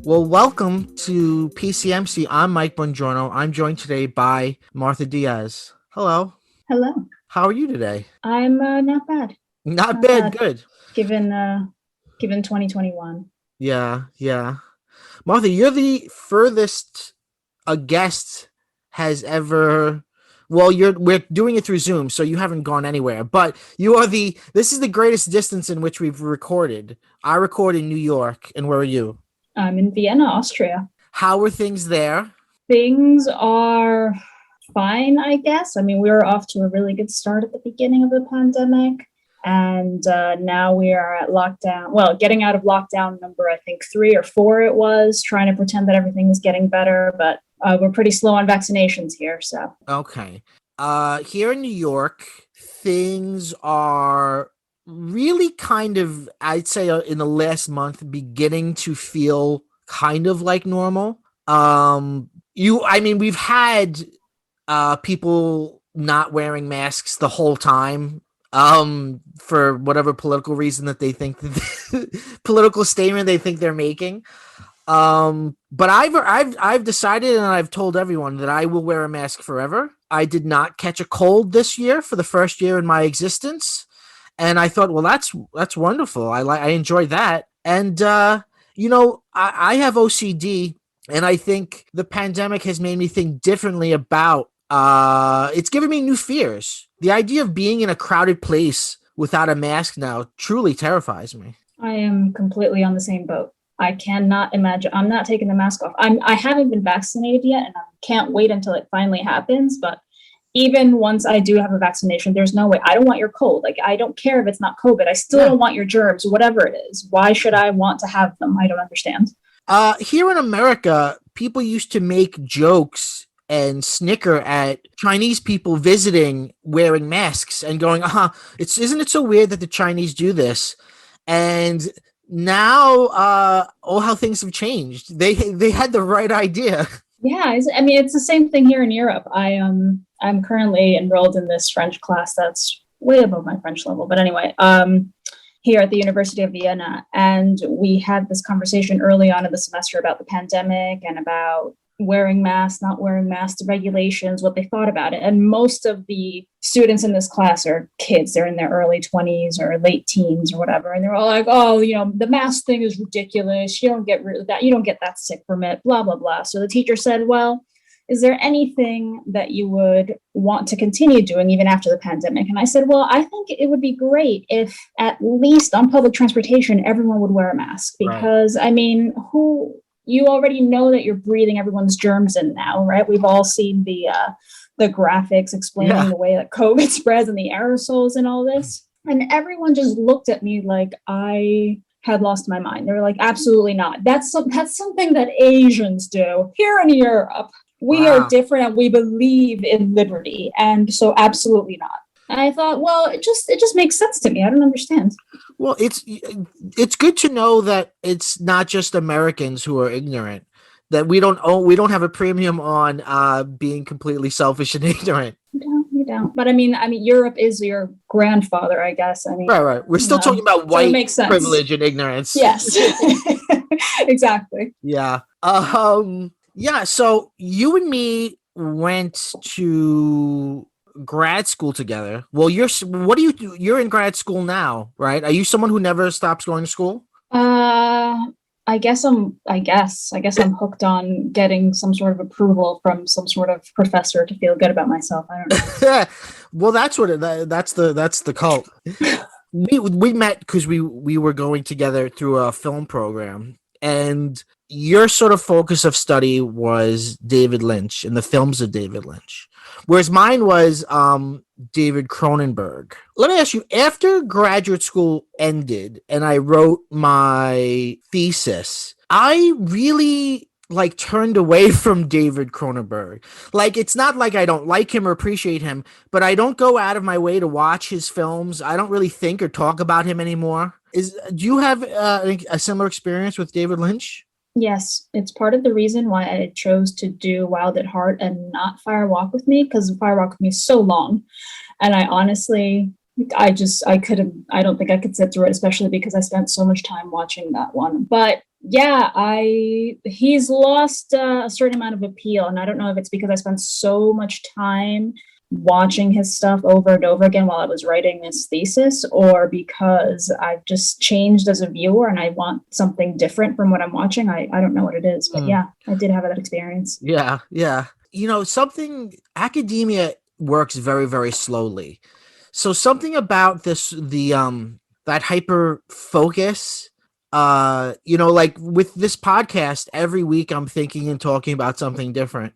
Well, welcome to PCMC. I'm Mike Bongiorno. I'm joined today by Martha Diaz. Hello. Hello. How are you today? I'm not bad. Not Not bad. bad. Good. Given 2021. Yeah, yeah. Martha, you're the furthest a guest has ever. Well, we're doing it through Zoom, so you haven't gone anywhere. But you are the. This is the greatest distance in which we've recorded. I record in New York, and where are you? I'm in Vienna, Austria. How are things there? Things are fine, I guess. I mean, we were off to a really good start at the beginning of the pandemic. And now we are at lockdown. Well, getting out of lockdown number, I think 3 or 4 it was, trying to pretend that everything is getting better. But we're pretty slow on vaccinations here. So, Okay. Here in New York, things are really kind of, I'd say, in the last month, beginning to feel kind of like normal. I mean, we've had people not wearing masks the whole time, for whatever political reason that they think political statement they think they're making. But I've decided and I've told everyone that I will wear a mask forever. I did not catch a cold this year for the first year in my existence, and I thought, well, that's wonderful. I enjoy that, and I have OCD, and I think the pandemic has made me think differently about. It's given me new fears. The idea of being in a crowded place without a mask now truly terrifies me. I am completely on the same boat. I cannot imagine. I'm not taking the mask off. I haven't been vaccinated yet, and I can't wait until it finally happens. But even once I do have a vaccination, there's no way. I don't want your cold. Like, I don't care if it's not COVID. I still Yeah. don't want your germs, whatever it is. Why should I want to have them? I don't understand. Here in America, people used to make jokes and snicker at Chinese people visiting wearing masks and going, it's isn't it so weird that the Chinese do this? And now, oh, how things have changed. They had the right idea. Yeah, I mean, it's the same thing here in Europe. I'm currently enrolled in this French class that's way above my French level. But anyway, here at the University of Vienna, and we had this conversation early on in the semester about the pandemic and about wearing masks, not wearing masks, the regulations, what they thought about it. And most of the students in this class are kids. They're in their early 20s or late teens or whatever. And they're all like, oh, the mask thing is ridiculous. You don't get rid of that. You don't get that sick from it, blah, blah, blah. So the teacher said, well, is there anything that you would want to continue doing even after the pandemic? And I said, well, I think it would be great if at least on public transportation, everyone would wear a mask because, right. I mean, you already know that you're breathing everyone's germs in now, right? We've all seen the graphics explaining the way that COVID spreads and the aerosols and all this. And everyone just looked at me like I had lost my mind. They were like, absolutely not. That's something that Asians do. Here in Europe, we are different and we believe in liberty. And so absolutely not. And I thought, well, it just makes sense to me. I don't understand. Well, it's good to know that it's not just Americans who are ignorant. That we don't have a premium on being completely selfish and ignorant. You don't. But I mean, Europe is your grandfather, I guess. I mean, right. We're still talking about white privilege and ignorance. Yes, exactly. Yeah. Yeah. So you and me went to grad school together. Well, what do you do? You're in grad school now, right? Are you someone who never stops going to school? I guess I'm hooked on getting some sort of approval from some sort of professor to feel good about myself. I don't know. Well, that's the cult. We met because we were going together through a film program, and your sort of focus of study was David Lynch and the films of David Lynch, whereas mine was David Cronenberg. Let me ask you, after graduate school ended and I wrote my thesis, I really turned away from David Cronenberg. It's not like I don't like him or appreciate him, but I don't go out of my way to watch his films. I don't really think or talk about him anymore. Do you have a similar experience with David Lynch? Yes, it's part of the reason why I chose to do Wild at Heart and not Fire Walk with Me, because Fire Walk with Me is so long. And I honestly, I don't think I could sit through it, especially because I spent so much time watching that one. But Yeah, he's lost a certain amount of appeal, and I don't know if it's because I spent so much time watching his stuff over and over again while I was writing this thesis, or because I've just changed as a viewer and I want something different from what I'm watching. I don't know what it is, but yeah, I did have that experience. Yeah, yeah. Something academia works very, very slowly. So something about that hyper focus, like with this podcast, every week I'm thinking and talking about something different.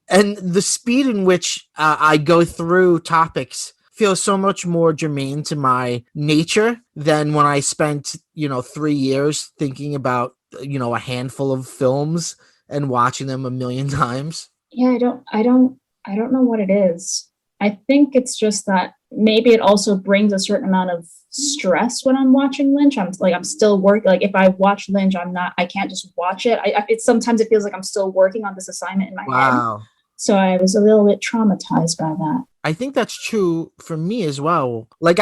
And the speed in which I go through topics feels so much more germane to my nature than when I spent, 3 years thinking about, a handful of films and watching them a million times. Yeah, I don't know what it is. I think it's just that maybe it also brings a certain amount of stress when I'm watching Lynch. I'm still working. Like if I watch Lynch, I can't just watch it. Sometimes it feels like I'm still working on this assignment in my head. Wow. So I was a little bit traumatized by that. I think that's true for me as well. A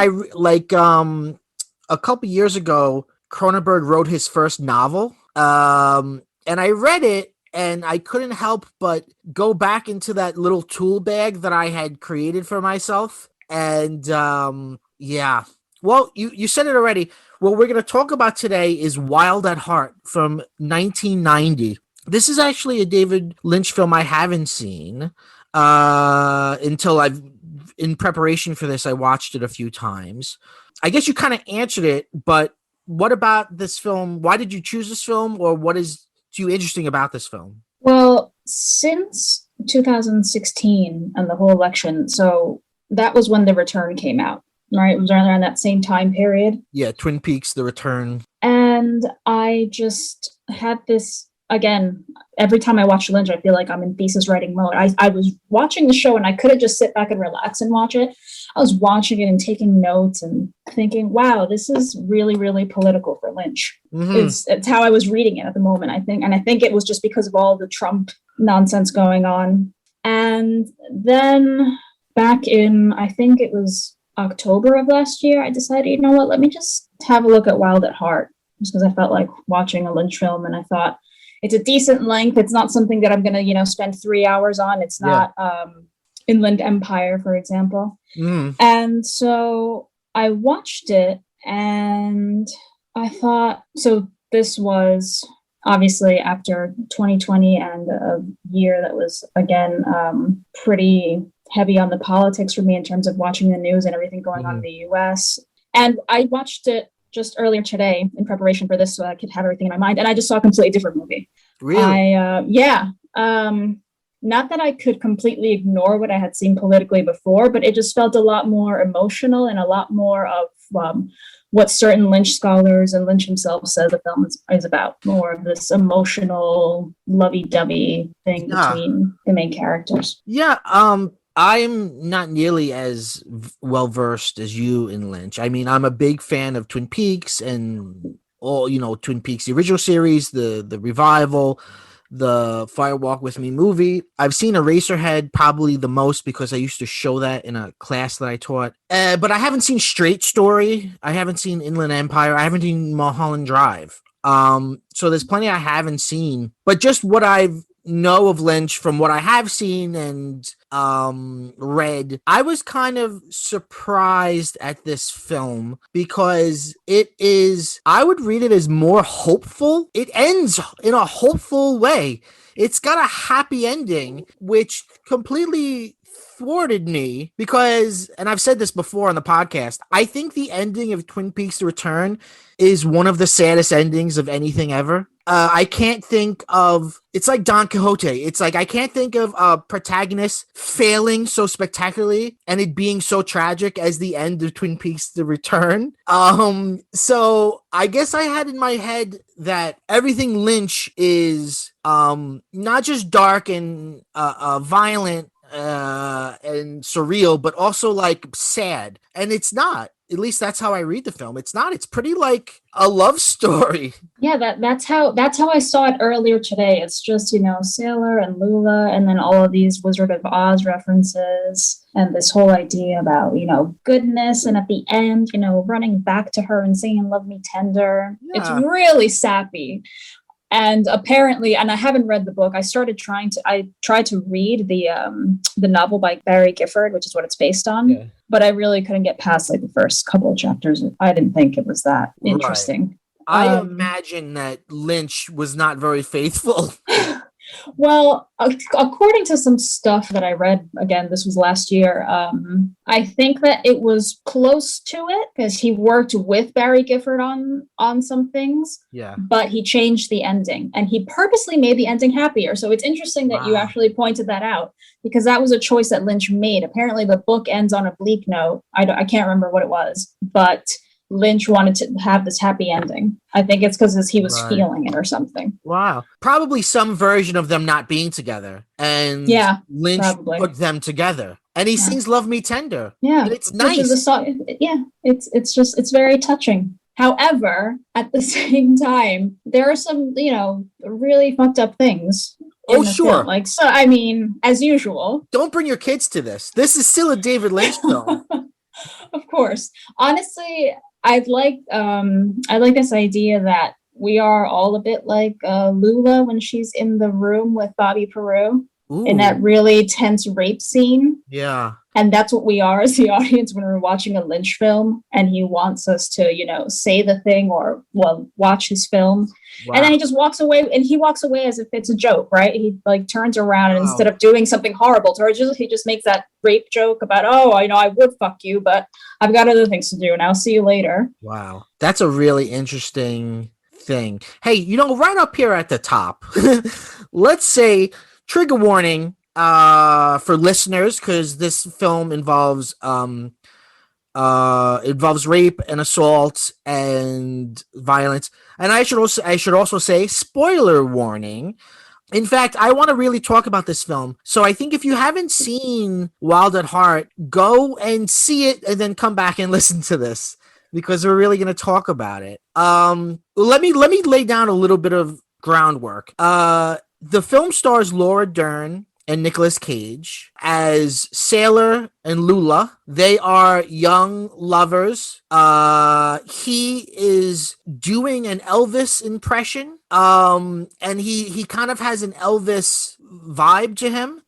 couple years ago, Cronenberg wrote his first novel. And I read it and I couldn't help but go back into that little tool bag that I had created for myself. And yeah. Well, you said it already. What we're going to talk about today is Wild at Heart from 1990. This is actually a David Lynch film I haven't seen until in preparation for this, I watched it a few times. I guess you kind of answered it, but what about this film? Why did you choose this film, or what is to you interesting about this film? Well, since 2016 and the whole election, so that was when The Return came out, right? It was around that same time period. Yeah, Twin Peaks: The Return. And I just had this, again, every time I watch Lynch, I feel like I'm in thesis writing mode. I was watching the show and I couldn't just sit back and relax and watch it. I was watching it and taking notes and thinking, wow, this is really, really political for Lynch. Mm-hmm. It's how I was reading it at the moment, I think. And I think it was just because of all the Trump nonsense going on. And then back in, I think it was October of last year, I decided, you know what, let me just have a look at Wild at Heart, just because I felt like watching a Lynch film. And I thought, it's a decent length. It's not something that I'm going to, spend 3 hours on. It's not Inland Empire, for example. Mm. And so I watched it and I thought, so this was obviously after 2020 and a year that was, again, pretty heavy on the politics for me in terms of watching the news and everything going on in the US. And I watched it just earlier today in preparation for this so I could have everything in my mind. And I just saw a completely different movie. Really? Yeah. Not that I could completely ignore what I had seen politically before, but it just felt a lot more emotional and a lot more of what certain Lynch scholars and Lynch himself says the film is about. More of this emotional, lovey-dovey thing between the main characters. Yeah. I'm not nearly as well versed as you in Lynch. I mean, I'm a big fan of Twin Peaks and all, Twin Peaks, the original series, the revival, the Fire Walk with Me movie. I've seen Eraserhead probably the most because I used to show that in a class that I taught. But I haven't seen Straight Story. I haven't seen Inland Empire. I haven't seen Mulholland Drive. So there's plenty I haven't seen. But just what I've know of Lynch from what I have seen and read, I was kind of surprised at this film because I would read it as more hopeful. It ends in a hopeful way. It's got a happy ending, which completely thwarted me because, and I've said this before on the podcast, I think the ending of Twin Peaks: The Return is one of the saddest endings of anything ever. I can't think of, it's like Don Quixote. It's like, I can't think of a protagonist failing so spectacularly and it being so tragic as the end of Twin Peaks: The Return. So I guess I had in my head that everything Lynch is not just dark and violent and surreal, but also like sad. And it's not. At least that's how I read the film. It's not. It's pretty like a love story. Yeah, that's how I saw it earlier today. It's just, Sailor and Lula and then all of these Wizard of Oz references and this whole idea about, goodness, and at the end, running back to her and singing Love Me Tender. Yeah. It's really sappy. And apparently, and I haven't read the book. I tried to read the novel by Barry Gifford, which is what it's based on. Yeah. But I really couldn't get past like the first couple of chapters. I didn't think it was that Right. interesting. I imagine that Lynch was not very faithful. Well, according to some stuff that I read, again, this was last year, I think that it was close to it because he worked with Barry Gifford on some things. Yeah. But he changed the ending, and he purposely made the ending happier. So it's interesting that you actually pointed that out, because that was a choice that Lynch made. Apparently, the book ends on a bleak note. I can't remember what it was, but Lynch wanted to have this happy ending. I think it's because he was feeling it or something. Wow. Probably some version of them not being together. And Lynch put them together. And he sings Love Me Tender. Yeah. And it's nice. Which is a song. Yeah. It's very touching. However, at the same time, there are some, really fucked up things. Oh, sure. Film. So, I mean, as usual. Don't bring your kids to this. This is still a David Lynch film. Of course. Honestly, I like this idea that we are all a bit like Lula when she's in the room with Bobby Peru in that really tense rape scene. Yeah. And that's what we are as the audience when we're watching a Lynch film, and he wants us to, say the thing or watch his film. Wow. And then he just walks away, and he walks away as if it's a joke, right? He turns around and instead of doing something horrible to her, he just makes that rape joke about, I would fuck you, but I've got other things to do and I'll see you later. Wow. That's a really interesting thing. Hey, right up here at the top, let's say trigger warning for listeners, because this film involves rape and assault and violence. And I should also say spoiler warning. In fact, I want to really talk about this film. So I think if you haven't seen Wild at Heart, go and see it and then come back and listen to this, because we're really going to talk about it. Let me lay down a little bit of groundwork. The film stars Laura Dern and Nicolas Cage as Sailor and Lula. They are young lovers. He is doing an Elvis impression. And he kind of has an Elvis vibe to him.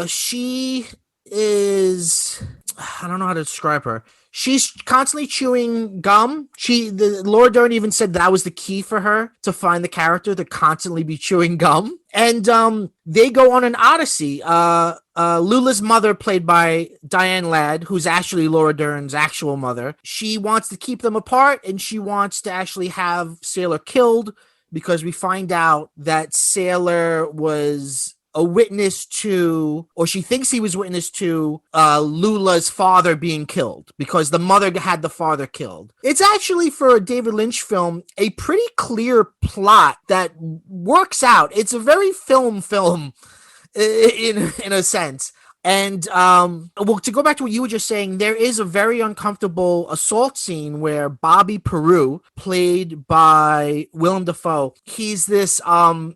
She is, I don't know how to describe her. She's constantly chewing gum. Laura Dern even said that was the key for her to find the character, to constantly be chewing gum. And they go on an odyssey. Lula's mother, played by Diane Ladd, who's actually Laura Dern's actual mother, she wants to keep them apart, and she wants to actually have Sailor killed, because we find out that Sailor was a witness to, or she thinks he was witness to, Lula's father being killed, because the mother had the father killed. It's actually, for a David Lynch film, a pretty clear plot that works out. It's a very film in a sense. And to go back to what you were just saying, there is a very uncomfortable assault scene where Bobby Peru, played by Willem Dafoe, he's this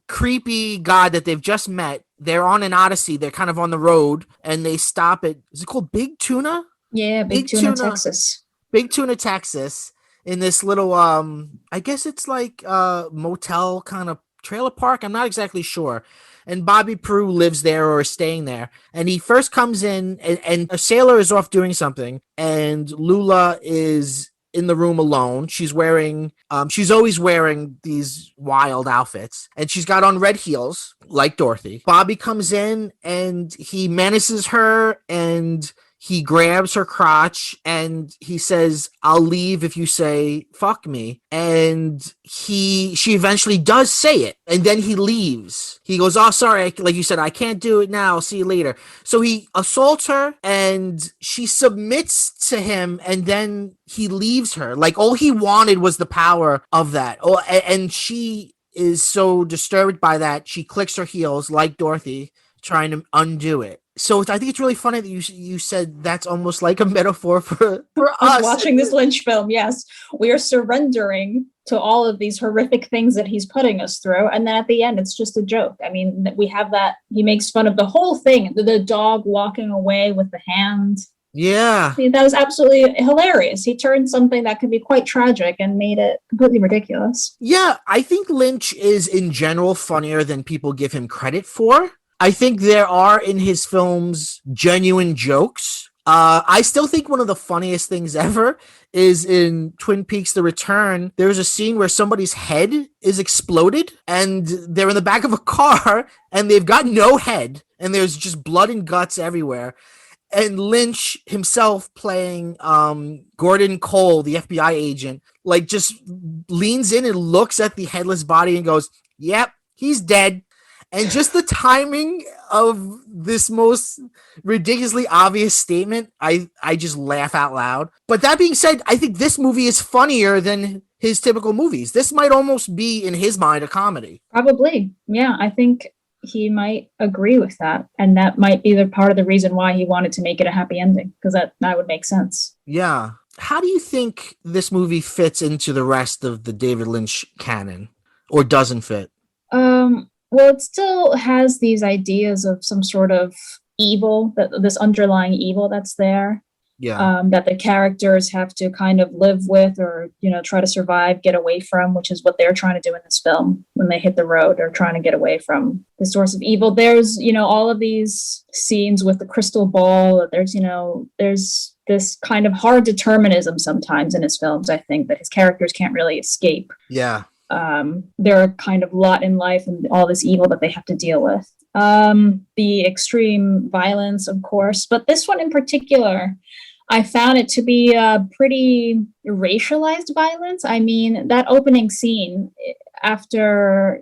creepy guy that they've just met. They're on an odyssey. They're kind of on the road, and they stop at, is it called Big Tuna? Yeah, Big Tuna, Texas. Big Tuna, Texas, in this little, I guess it's like a motel kind of trailer park. I'm not exactly sure. And Bobby Peru lives there, or is staying there. And he first comes in, and a Sailor is off doing something, and Lula is in the room alone. She's always wearing these wild outfits, and she's got on red heels like Dorothy. Bobby comes in, and he menaces her, and he grabs her crotch, and he says, "I'll leave if you say fuck me." And she eventually does say it, and then he leaves. He goes, "Oh, sorry, like you said, I can't do it now. I'll see you later." So he assaults her, and she submits to him, and then he leaves her. Like, all he wanted was the power of that. Oh, and she is so disturbed by that, she clicks her heels like Dorothy, trying to undo it. So I think it's really funny that you said that's almost like a metaphor for us watching this Lynch film. Yes, we are surrendering to all of these horrific things that he's putting us through, and then at the end, it's just a joke. I mean, we have that. He makes fun of the whole thing. The dog walking away with the hand. Yeah. That was absolutely hilarious. He turned something that could be quite tragic and made it completely ridiculous. Yeah, I think Lynch is in general funnier than people give him credit for. I think there are in his films genuine jokes. I still think one of the funniest things ever is in Twin Peaks The Return. There's a scene where somebody's head is exploded and they're in the back of a car and they've got no head and there's just blood and guts everywhere. And Lynch himself playing Gordon Cole, the FBI agent, like just leans in and looks at the headless body and goes, "Yep, he's dead." And just the timing of this most ridiculously obvious statement, I just laugh out loud. But that being said, I think this movie is funnier than his typical movies. This might almost be, in his mind, a comedy. Probably. Yeah, I think he might agree with that. And that might be the part of the reason why he wanted to make it a happy ending, because that would make sense. Yeah. How do you think this movie fits into the rest of the David Lynch canon, or doesn't fit? Well, it still has these ideas of some sort of evil, this underlying evil that's there. Yeah. That the characters have to kind of live with, or try to survive, get away from, which is what they're trying to do in this film when they hit the road. They're trying to get away from the source of evil. There's all of these scenes with the crystal ball. There's this kind of hard determinism sometimes in his films, I think, that his characters can't really escape. Yeah. Their kind of lot in life and all this evil that they have to deal with. The extreme violence, of course, but this one in particular, I found it to be a pretty racialized violence. I mean, that opening scene, after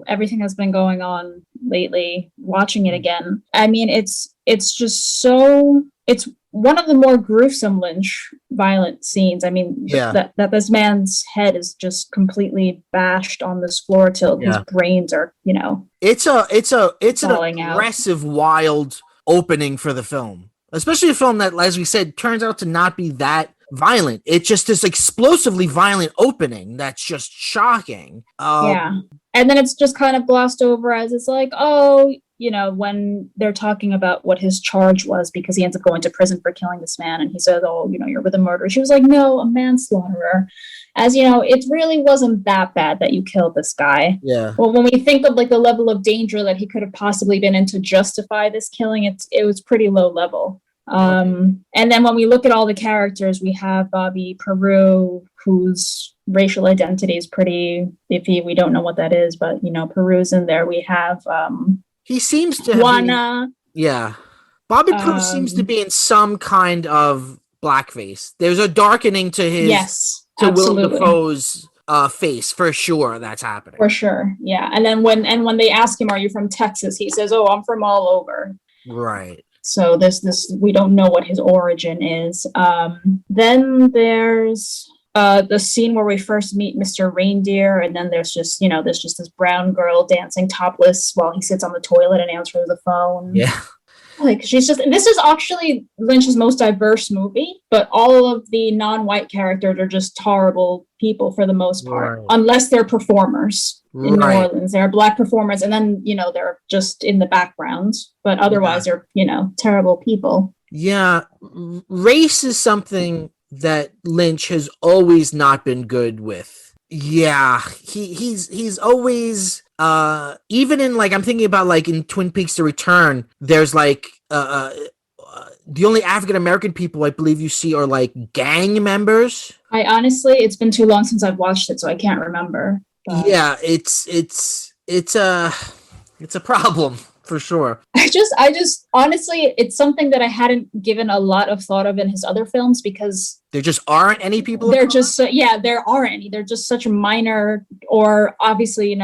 everything that's been going on lately, watching it again, I mean, it's just so, it's one of the more gruesome Lynch violent scenes. I mean, Yeah. that this man's head is just completely bashed on this floor till his brains are, It's an falling out. aggressive, wild opening for the film, especially a film that, as we said, turns out to not be that violent. It's just this explosively violent opening that's just shocking. Yeah, and then it's just kind of glossed over as it's like, oh, when they're talking about what his charge was, because he ends up going to prison for killing this man, and he says, oh, you're with a murderer. She was like, no, a manslaughterer. As it really wasn't that bad that you killed this guy. Yeah. Well, when we think of like the level of danger that he could have possibly been in to justify this killing, it was pretty low level. And then when we look at all the characters, we have Bobby Peru, whose racial identity is pretty iffy. We don't know what that is, but Peru's in there. We have he seems to Juana. Yeah. Bobby Peru seems to be in some kind of blackface. There's a darkening to his Willem Dafoe's face, for sure. That's happening. For sure. Yeah. And then when they ask him, are you from Texas? He says, oh, I'm from all over. Right. So this we don't know what his origin is. Then there's the scene where we first meet Mr. Reindeer, and then there's just this brown girl dancing topless while he sits on the toilet and answers the phone. Yeah. Like, this is actually Lynch's most diverse movie, but all of the non-white characters are just horrible people for the most part, unless they're performers in New Orleans. There are black performers, and then, they're just in the background, but otherwise they're, terrible people. Yeah. Race is something that Lynch has always not been good with. Yeah. He's always... even in, like, I'm thinking about, like, in Twin Peaks The Return, there's like the only African American people I believe you see are like gang members. I honestly, it's been too long since I've watched it, so I can't remember. But... yeah, it's a problem for sure. I just honestly, it's something that I hadn't given a lot of thought of in his other films, because there just aren't any people. They're just there aren't any. They're just such minor, or obviously,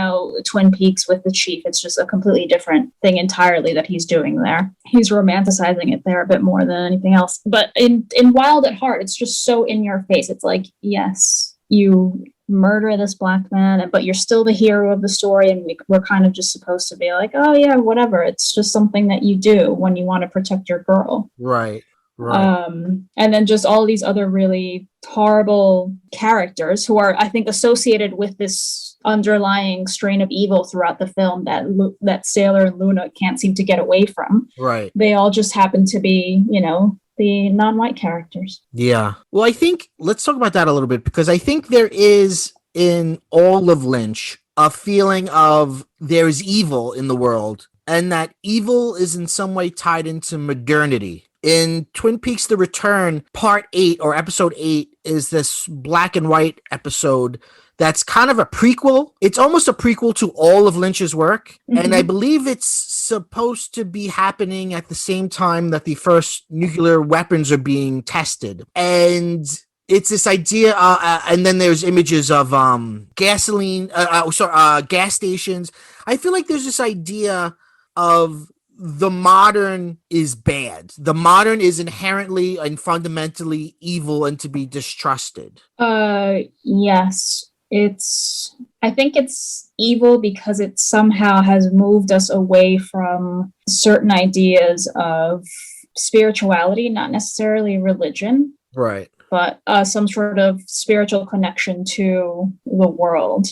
Twin Peaks with the chief. It's just a completely different thing entirely that he's doing there. He's romanticizing it there a bit more than anything else. But in Wild at Heart, it's just so in your face. It's like, yes, you murder this black man, but you're still the hero of the story, and we're kind of just supposed to be like, oh yeah, whatever, it's just something that you do when you want to protect your girl. Right. And then just all these other really horrible characters who are, I think, associated with this underlying strain of evil throughout the film that Sailor and Luna can't seem to get away from. Right. They all just happen to be, the non-white characters. Yeah. Well, I think let's talk about that a little bit because I think there is in all of Lynch a feeling of there's evil in the world and that evil is in some way tied into modernity. In Twin Peaks The Return, part 8 or episode 8 is this black and white episode that's kind of a prequel. It's almost a prequel to all of Lynch's work. And I believe it's supposed to be happening at the same time that the first nuclear weapons are being tested. And it's this idea, and then there's images of gasoline, gas stations. I feel like there's this idea of the modern is bad. The modern is inherently and fundamentally evil and to be distrusted. Yes. I think it's evil because it somehow has moved us away from certain ideas of spirituality, not necessarily religion. Right. But some sort of spiritual connection to the world,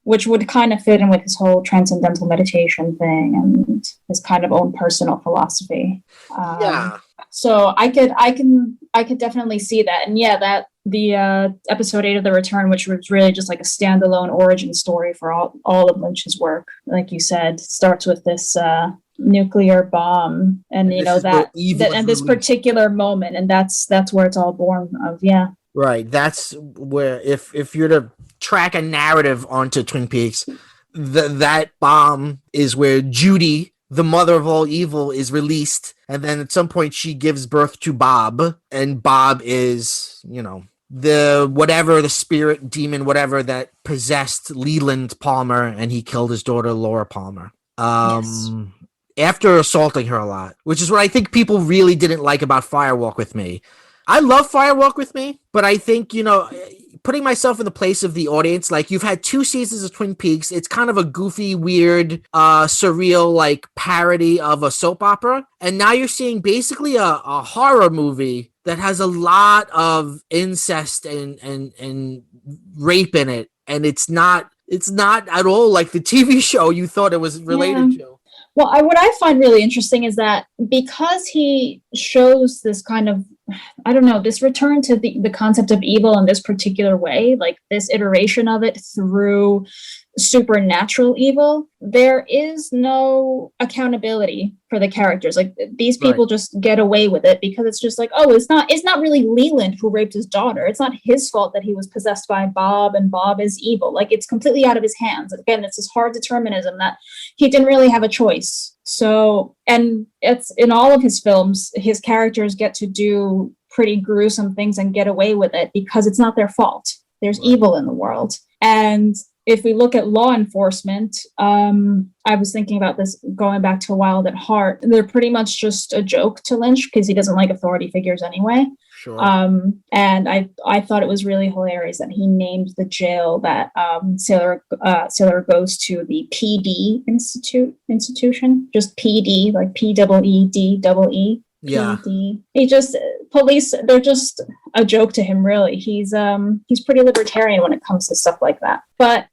which would kind of fit in with his whole transcendental meditation thing and his kind of own personal philosophy. Yeah. So I could definitely see that, and yeah, that the episode 8 of The Return, which was really just like a standalone origin story for all of Lynch's work, like you said, starts with this nuclear bomb and you know that and this particular moment, and that's where it's all born of. Yeah, right. That's where if you're to track a narrative onto Twin Peaks, that bomb is where Judy, the mother of all evil, is released, and then at some point she gives birth to Bob, and Bob is, you know, the spirit demon, whatever that possessed Leland Palmer, and he killed his daughter Laura Palmer. Yes. After assaulting her a lot, which is what I think people really didn't like about Firewalk with Me. I love Firewalk with Me, but I think, you know, putting myself in the place of the audience, like you've had 2 seasons of Twin Peaks. It's kind of a goofy, weird, surreal, like parody of a soap opera. And now you're seeing basically a horror movie that has a lot of incest and rape in it. And it's not at all like the TV show you thought it was related to. Well, what I find really interesting is that because he shows this kind of, I don't know, this return to the concept of evil in this particular way, like this iteration of it through supernatural evil, there is no accountability for the characters. Like these people just get away with it because it's just like, oh, it's not really Leland who raped his daughter. It's not his fault that he was possessed by Bob and Bob is evil. Like it's completely out of his hands. Again, it's this hard determinism that he didn't really have a choice. So, and it's in all of his films, his characters get to do pretty gruesome things and get away with it because it's not their fault. There's evil in the world. And if we look at law enforcement, I was thinking about this going back to Wild at Heart. They're pretty much just a joke to Lynch because he doesn't like authority figures anyway. Sure. And I thought it was really hilarious that he named the jail that Sailor goes to the PD institution, just PD, like PEEDEE. Yeah. He just police. They're just a joke to him. Really, he's pretty libertarian when it comes to stuff like that. But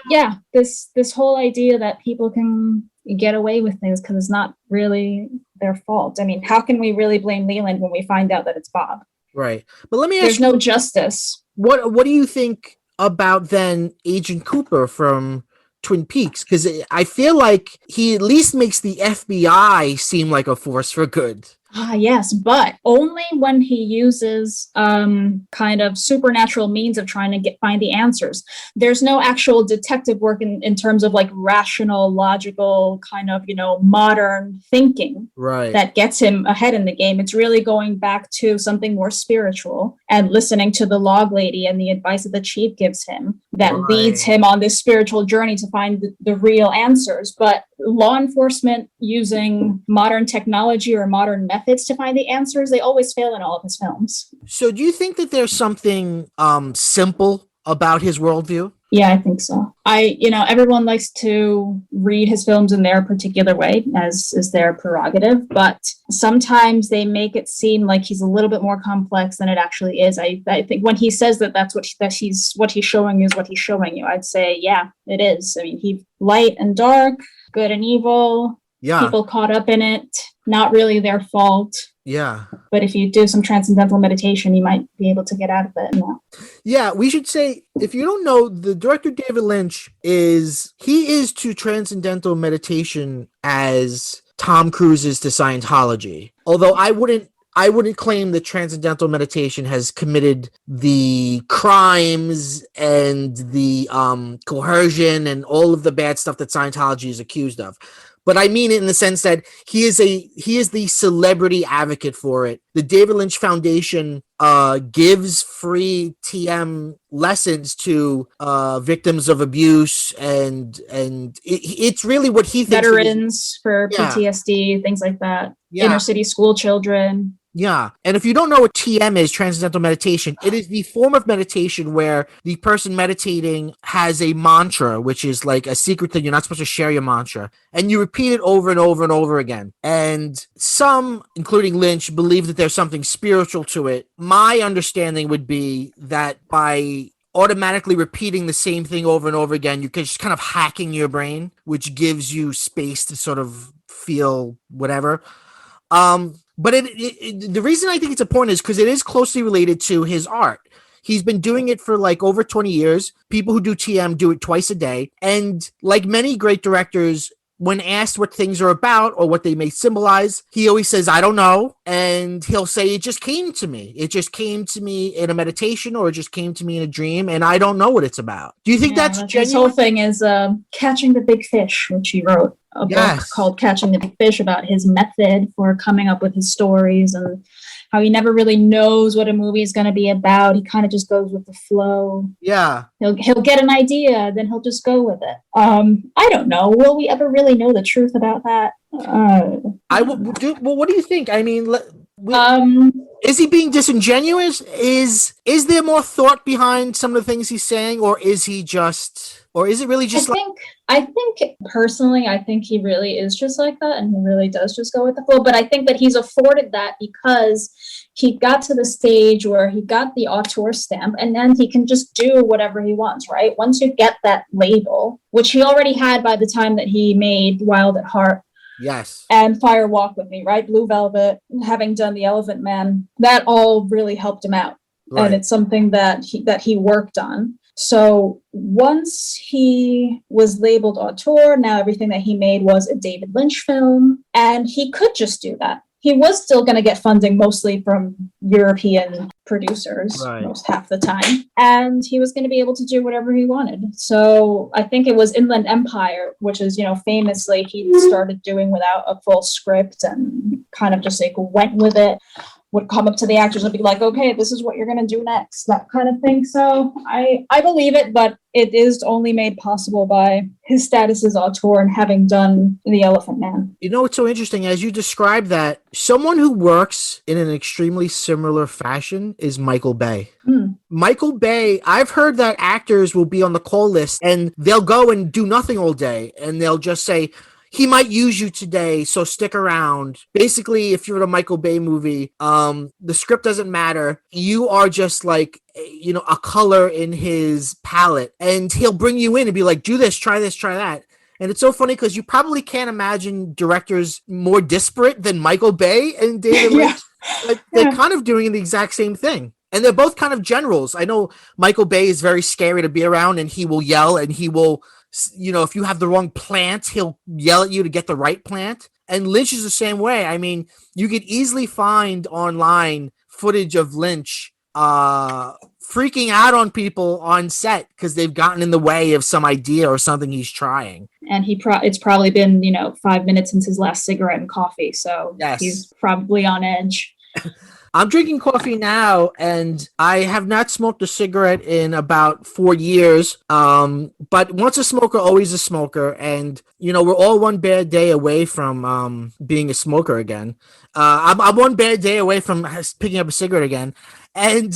yeah, this whole idea that people can get away with things because it's not really their fault. I mean, how can we really blame Leland when we find out that it's Bob? Right. But let me ask There's no justice. What do you think about then Agent Cooper from Twin Peaks? Because I feel like he at least makes the FBI seem like a force for good. Yes, but only when he uses kind of supernatural means of trying to find the answers. There's no actual detective work in terms of like rational, logical, kind of, you know, modern thinking that gets him ahead in the game. It's really going back to something more spiritual and listening to the log lady and the advice that the chief gives him that leads him on this spiritual journey to find the real answers. But law enforcement using modern technology or modern methods to find the answers, they always fail in all of his films. So do you think that there's something simple about his worldview? Yeah, I think so. Everyone likes to read his films in their particular way, as is their prerogative, but sometimes they make it seem like he's a little bit more complex than it actually is. I think when he says that's what he's showing you is what he's showing you, I'd say, yeah, it is. I mean, he light and dark, good and evil, people caught up in it, not really their fault. Yeah. But if you do some transcendental meditation, you might be able to get out of it. No. Yeah, we should say, if you don't know, the director David Lynch is to transcendental meditation as Tom Cruise is to Scientology. Although I wouldn't claim that transcendental meditation has committed the crimes and the coercion and all of the bad stuff that Scientology is accused of. But I mean it in the sense that he is the celebrity advocate for it. The David Lynch Foundation gives free TM lessons to victims of abuse, and it's really what he thinks Veterans for yeah. PTSD, things like that. Yeah. Inner city school children. Yeah. And if you don't know what TM is, transcendental meditation, it is the form of meditation where the person meditating has a mantra, which is like a secret thing. You're not supposed to share your mantra. And you repeat it over and over and over again. And some, including Lynch, believe that there's something spiritual to it. My understanding would be that by automatically repeating the same thing over and over again, you're just kind of hacking your brain, which gives you space to sort of feel whatever. But the reason I think it's important is because it is closely related to his art. He's been doing it for like over 20 years. People who do TM do it twice a day. And like many great directors, when asked what things are about or what they may symbolize, he always says, I don't know. And he'll say, it just came to me. It just came to me in a meditation, or it just came to me in a dream, and I don't know what it's about. Do you think that's genuine? His whole thing is Catching the Big Fish, which he wrote a book called Catching the Big Fish about his method for coming up with his stories and how he never really knows what a movie is going to be about. He kind of just goes with the flow. Yeah. He'll get an idea, then he'll just go with it. I don't know. Will we ever really know the truth about that? Well, what do you think? I mean, is he being disingenuous? Is there more thought behind some of the things he's saying, or is he just, or is it really just I think personally, I think he really is just like that, and he really does just go with the flow. But I think that he's afforded that because he got to the stage where he got the auteur stamp, and then he can just do whatever he wants, right? Once you get that label, which he already had by the time that he made Wild at Heart. Yes. And Fire Walk with Me, right? Blue Velvet, having done The Elephant Man, that all really helped him out. Right. And it's something that he worked on. So once he was labeled auteur, now everything that he made was a David Lynch film, and he could just do that. He was still going to get funding mostly from European producers, right, most half the time, and he was going to be able to do whatever he wanted. So I think it was Inland Empire, which is, famously he started doing without a full script and kind of just like went with it. Would come up to the actors and be like, okay, this is what you're going to do next, that kind of thing. So I believe it, but it is only made possible by his status as auteur and having done The Elephant Man. It's so interesting. As you describe that, someone who works in an extremely similar fashion is Michael Bay. Michael Bay, I've heard that actors will be on the call list and they'll go and do nothing all day. And they'll just say, he might use you today, so stick around. Basically, if you're in a Michael Bay movie, the script doesn't matter. You are just like, a color in his palette. And he'll bring you in and be like, do this, try that. And it's so funny because you probably can't imagine directors more disparate than Michael Bay and David Lynch. But they're kind of doing the exact same thing. And they're both kind of generals. I know Michael Bay is very scary to be around, and he will yell, and he will... if you have the wrong plant, he'll yell at you to get the right plant. And Lynch is the same way. I mean, you could easily find online footage of Lynch freaking out on people on set because they've gotten in the way of some idea or something he's trying. And it's probably been, 5 minutes since his last cigarette and coffee. So He's probably on edge. I'm drinking coffee now, and I have not smoked a cigarette in about 4 years. But once a smoker, always a smoker. And, we're all one bad day away from being a smoker again. I'm one bad day away from picking up a cigarette again. And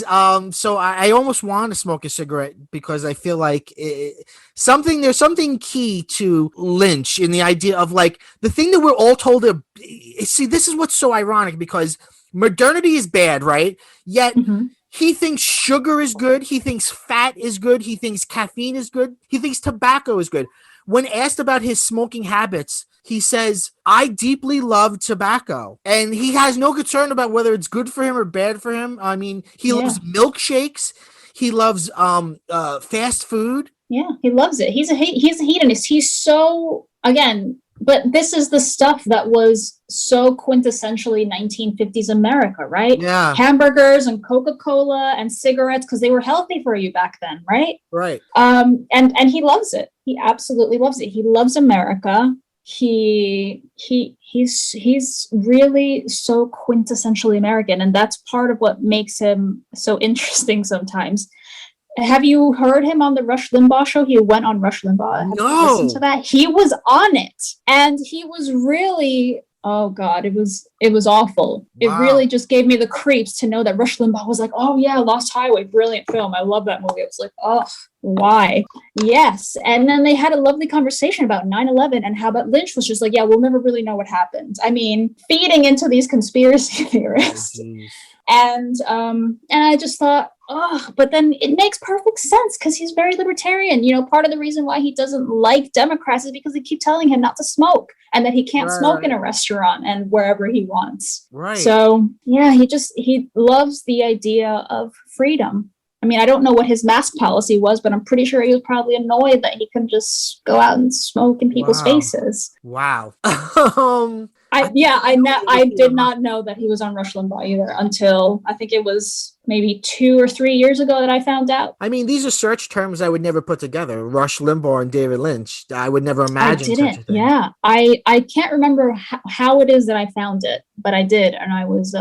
so I almost want to smoke a cigarette because I feel like there's something key to Lynch in the idea of like the thing that we're all told to see. This is what's so ironic because modernity is bad, right? Yet he thinks sugar is good. He thinks fat is good. He thinks caffeine is good. He thinks tobacco is good. When asked about his smoking habits, he says, I deeply love tobacco. And he has no concern about whether it's good for him or bad for him. I mean, he loves milkshakes. He loves fast food. Yeah, he loves it. He's a hedonist. He's so, again, but this is the stuff that was so quintessentially 1950s America, right? Yeah. Hamburgers and Coca-Cola and cigarettes, because they were healthy for you back then, right? Right. And he loves it. He absolutely loves it. He loves America. He's really so quintessentially American, and that's part of what makes him so interesting sometimes. Have you heard him on the Rush Limbaugh show? He went on Rush Limbaugh. Have you listened to that? He was on it, and he was really, oh God, it was awful. Wow. It really just gave me the creeps to know that Rush Limbaugh was like, oh yeah, Lost Highway, brilliant film. I love that movie. I was like, oh, why? Yes. And then they had a lovely conversation about 9/11 and how that Lynch was just like, yeah, we'll never really know what happened. I mean, feeding into these conspiracy theorists. And I just thought, oh, but then it makes perfect sense because he's very libertarian. You know, part of the reason why he doesn't like Democrats is because they keep telling him not to smoke and that he can't smoke in a restaurant and wherever he wants. Right. So, yeah, he loves the idea of freedom. I mean, I don't know what his mask policy was, but I'm pretty sure he was probably annoyed that he couldn't just go out and smoke in people's faces. Wow. I did not know that he was on Rush Limbaugh either until I think it was maybe 2 or 3 years ago that I found out. I mean, these are search terms I would never put together. Rush Limbaugh and David Lynch. I would never imagine such a thing. Yeah. I can't remember how it is that I found it, but I did, and I was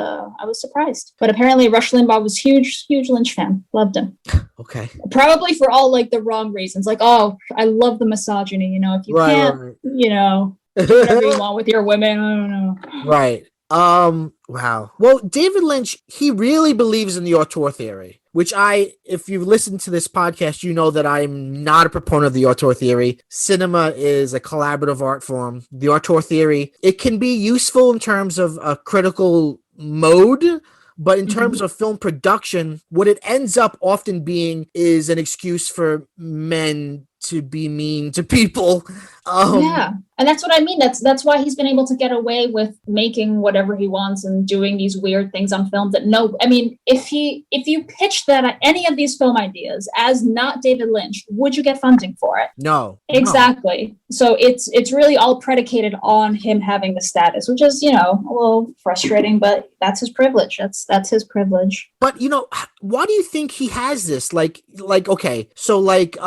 surprised. But apparently Rush Limbaugh was huge Lynch fan. Loved him. Okay. Probably for all like the wrong reasons. Like, oh, I love the misogyny, you know, if you can't, you know, do whatever you want with your women. I don't know. Right. Wow. Well, David Lynch, he really believes in the auteur theory, which if you've listened to this podcast, you know that I'm not a proponent of the auteur theory. Cinema is a collaborative art form. The auteur theory, it can be useful in terms of a critical mode, but in terms of film production, what it ends up often being is an excuse for men to be mean to people. Yeah, and that's what I mean. That's why he's been able to get away with making whatever he wants and doing these weird things on film that I mean, if you pitched that any of these film ideas as not David Lynch, would you get funding for it? No. Exactly. No. So it's really all predicated on him having the status, which is, you know, a little frustrating, but that's his privilege. That's his privilege. But, you know, why do you think he has this? Like, okay, so like,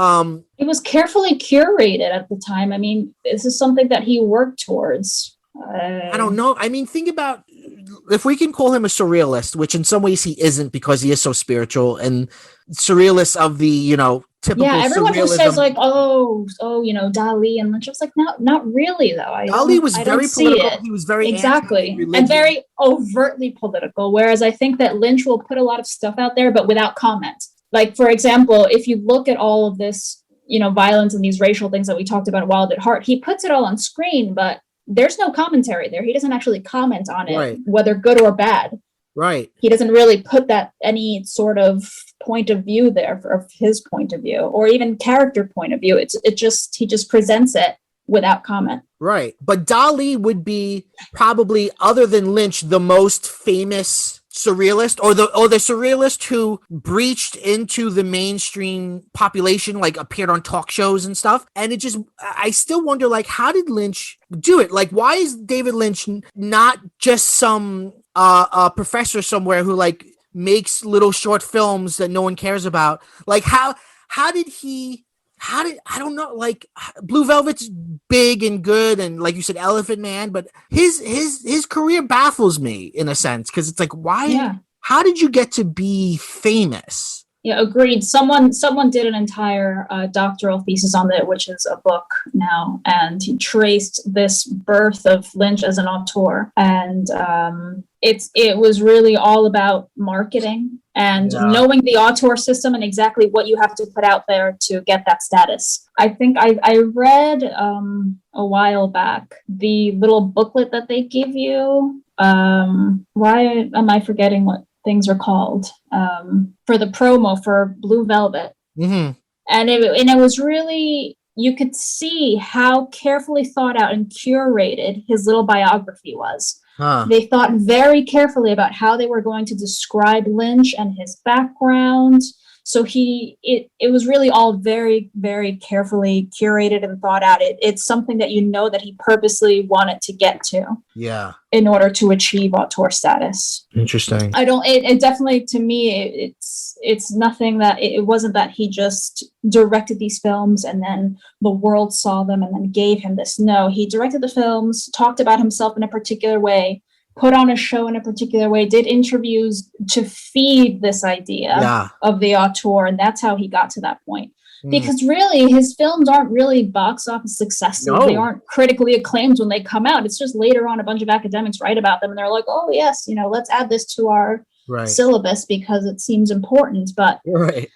it was carefully curated at the time. I mean, this is something that he worked towards. I don't know. I mean, think about if we can call him a surrealist, which in some ways he isn't because he is so spiritual and surrealist of the, you know, typical. Yeah, everyone surrealism. Who says like, oh, you know, Dali and Lynch. I was like, no, not really though. Dali was very political. He was very exactly and very overtly political. Whereas I think that Lynch will put a lot of stuff out there, but without comment. Like, for example, if you look at all of this, you know, violence and these racial things that we talked about Wild at Heart, he puts it all on screen, but there's no commentary there. He doesn't actually comment on it, whether good or bad. Right. He doesn't really put that any sort of point of view there of his point of view or even character point of view. He just presents it without comment. Right. But Dali would be probably, other than Lynch, the most famous surrealist or the surrealist who breached into the mainstream population, like appeared on talk shows and stuff. And I still wonder, like, how did Lynch do it? Like, why is David Lynch not just some professor somewhere who like makes little short films that no one cares about? Like, how did I don't know, like Blue Velvet's big and good and like you said, Elephant Man, but his career baffles me in a sense because it's like, how did you get to be famous? Yeah, agreed. Someone did an entire doctoral thesis on it, which is a book now, and he traced this birth of Lynch as an auteur, and it was really all about marketing and knowing the auteur system and exactly what you have to put out there to get that status. I think I read a while back the little booklet that they give you. Why am I forgetting what things are called? For the promo for Blue Velvet. Mm-hmm. And it was really you could see how carefully thought out and curated his little biography was. Huh. They thought very carefully about how they were going to describe Lynch and his background. So it was really all very, very carefully curated and thought out. It's something that that he purposely wanted to get to. Yeah. In order to achieve auteur status. Interesting. It definitely, to me, it's nothing that, it wasn't that he just directed these films and then the world saw them and then gave him this. No, he directed the films, talked about himself in a particular way, put on a show in a particular way, did interviews to feed this idea of the auteur, and that's how he got to that point. Because really, his films aren't really box office successes. No. They aren't critically acclaimed when they come out. It's just later on a bunch of academics write about them, and they're like, oh, yes, let's add this to our syllabus because it seems important. But right.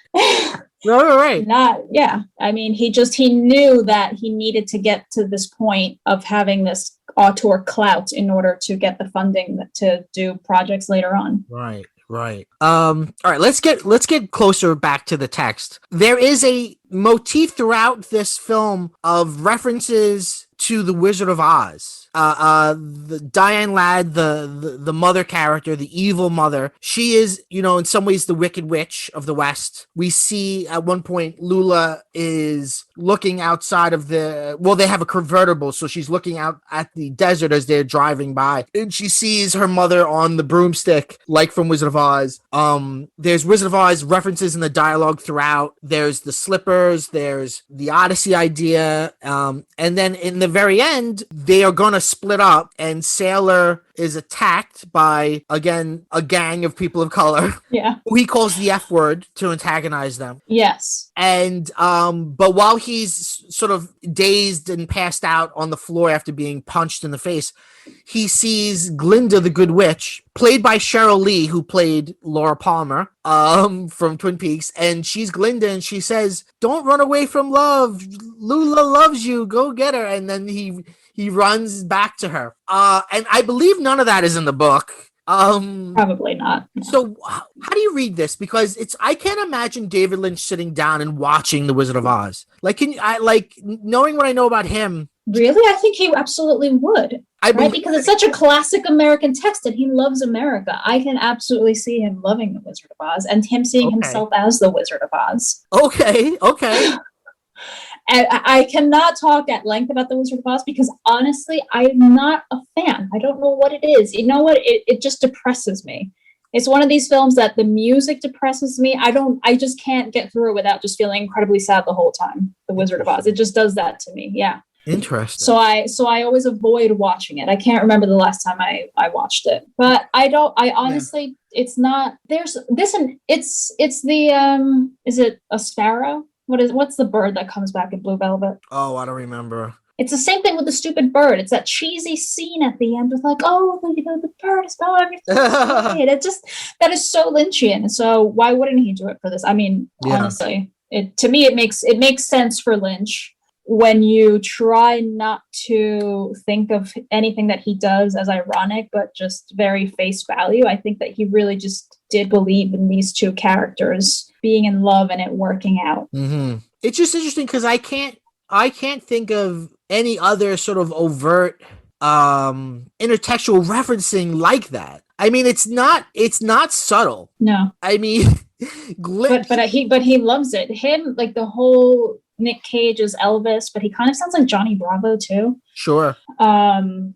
Right. I mean, he knew that he needed to get to this point of having this auteur clout in order to get the funding to do projects later on. Right. All right, let's get closer back to the text. There is a motif throughout this film of references to the Wizard of Oz. The Diane Ladd, the mother character, the evil mother, she is, in some ways the Wicked Witch of the West. We see at one point Lula is looking outside of they have a convertible, so she's looking out at the desert as they're driving by, and she sees her mother on the broomstick, like from Wizard of Oz. There's Wizard of Oz references in the dialogue throughout. There's the slippers, there's the Odyssey idea, and then in the very end, they are gonna split up, and Sailor is attacked by, again, a gang of people of color. Yeah. Who he calls the F word to antagonize them. Yes. And but while he's sort of dazed and passed out on the floor after being punched in the face, he sees Glinda the Good Witch, played by Cheryl Lee, who played Laura Palmer from Twin Peaks, and she's Glinda, and she says, "Don't run away from love. Lula loves you. Go get her." And then he runs back to her. And I believe none of that is in the book. Probably not. So how do you read this? Because I can't imagine David Lynch sitting down and watching The Wizard of Oz. Knowing what I know about him. Really? I think he absolutely would. Because it's such a classic American text and he loves America. I can absolutely see him loving The Wizard of Oz and him seeing himself as the Wizard of Oz. Okay. And I cannot talk at length about The Wizard of Oz because honestly, I'm not a fan. I don't know what it is. You know what? It just depresses me. It's one of these films that the music depresses me. I just can't get through it without just feeling incredibly sad the whole time. The Wizard of Oz. It just does that to me. Yeah. Interesting. So I always avoid watching it. I can't remember the last time I watched it. But I honestly, it's not, there's this, and it's the, is it a sparrow? What's the bird that comes back in Blue Velvet? Oh, I don't remember. It's the same thing with the stupid bird. It's that cheesy scene at the end with the bird is going everything. That is so Lynchian. So why wouldn't he do it for this? I mean, honestly, to me, it makes sense for Lynch when you try not to think of anything that he does as ironic, but just very face value. I think that he really just did believe in these two characters being in love and it working out. Mm-hmm. It's just interesting because I can't think of any other sort of overt intertextual referencing like that. I mean, it's not subtle. No. I mean, but he loves it. Him, like the whole Nick Cage is Elvis, but he kind of sounds like Johnny Bravo too. Sure. And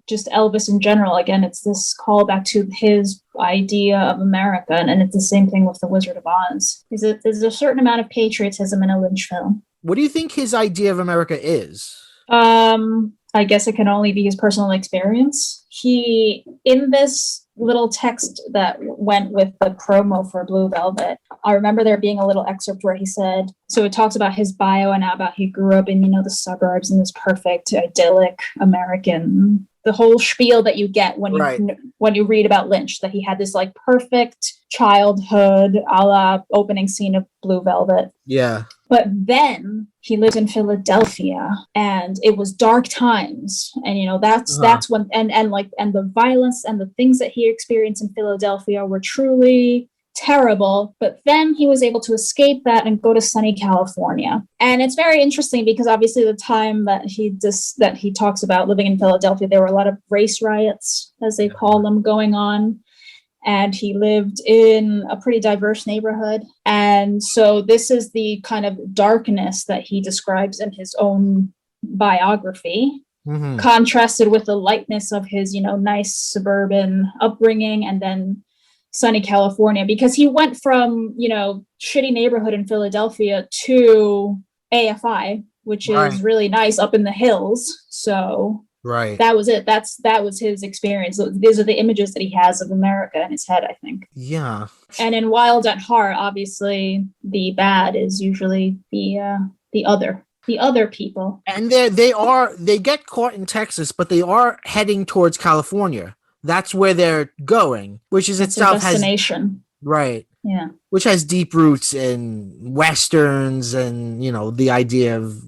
just Elvis in general. Again, it's this callback to his idea of America, and it's the same thing with The Wizard of Oz. There's a certain amount of patriotism in a Lynch film. What do you think his idea of America is? I guess it can only be his personal experience. He, in this little text that went with the promo for Blue Velvet, I remember there being a little excerpt where he said, so it talks about his bio and about he grew up in, the suburbs in this perfect, idyllic American, the whole spiel that you get when you read about Lynch, that he had this like perfect childhood a la opening scene of Blue Velvet. Yeah. But then he lived in Philadelphia and it was dark times. And, that's when, and the violence and the things that he experienced in Philadelphia were truly terrible, but then he was able to escape that and go to sunny California. And it's very interesting because obviously the time that he talks about living in Philadelphia, there were a lot of race riots, as they call them, going on. And he lived in a pretty diverse neighborhood. And so this is the kind of darkness that he describes in his own biography, contrasted with the lightness of his, nice suburban upbringing and then sunny California, because he went from, shitty neighborhood in Philadelphia to AFI, which is really nice up in the hills. So that was it. That was his experience. So these are the images that he has of America in his head, I think. Yeah. And in Wild at Heart, obviously the bad is usually the other people. And they get caught in Texas, but they are heading towards California. That's where they're going, which is itself destination. Right. Yeah. Which has deep roots in Westerns and, the idea of,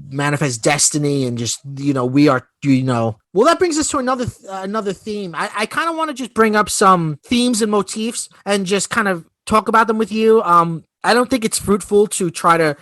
manifest destiny and just, we are, well, that brings us to another theme. I kind of want to just bring up some themes and motifs and just kind of talk about them with you. I don't think it's fruitful to try to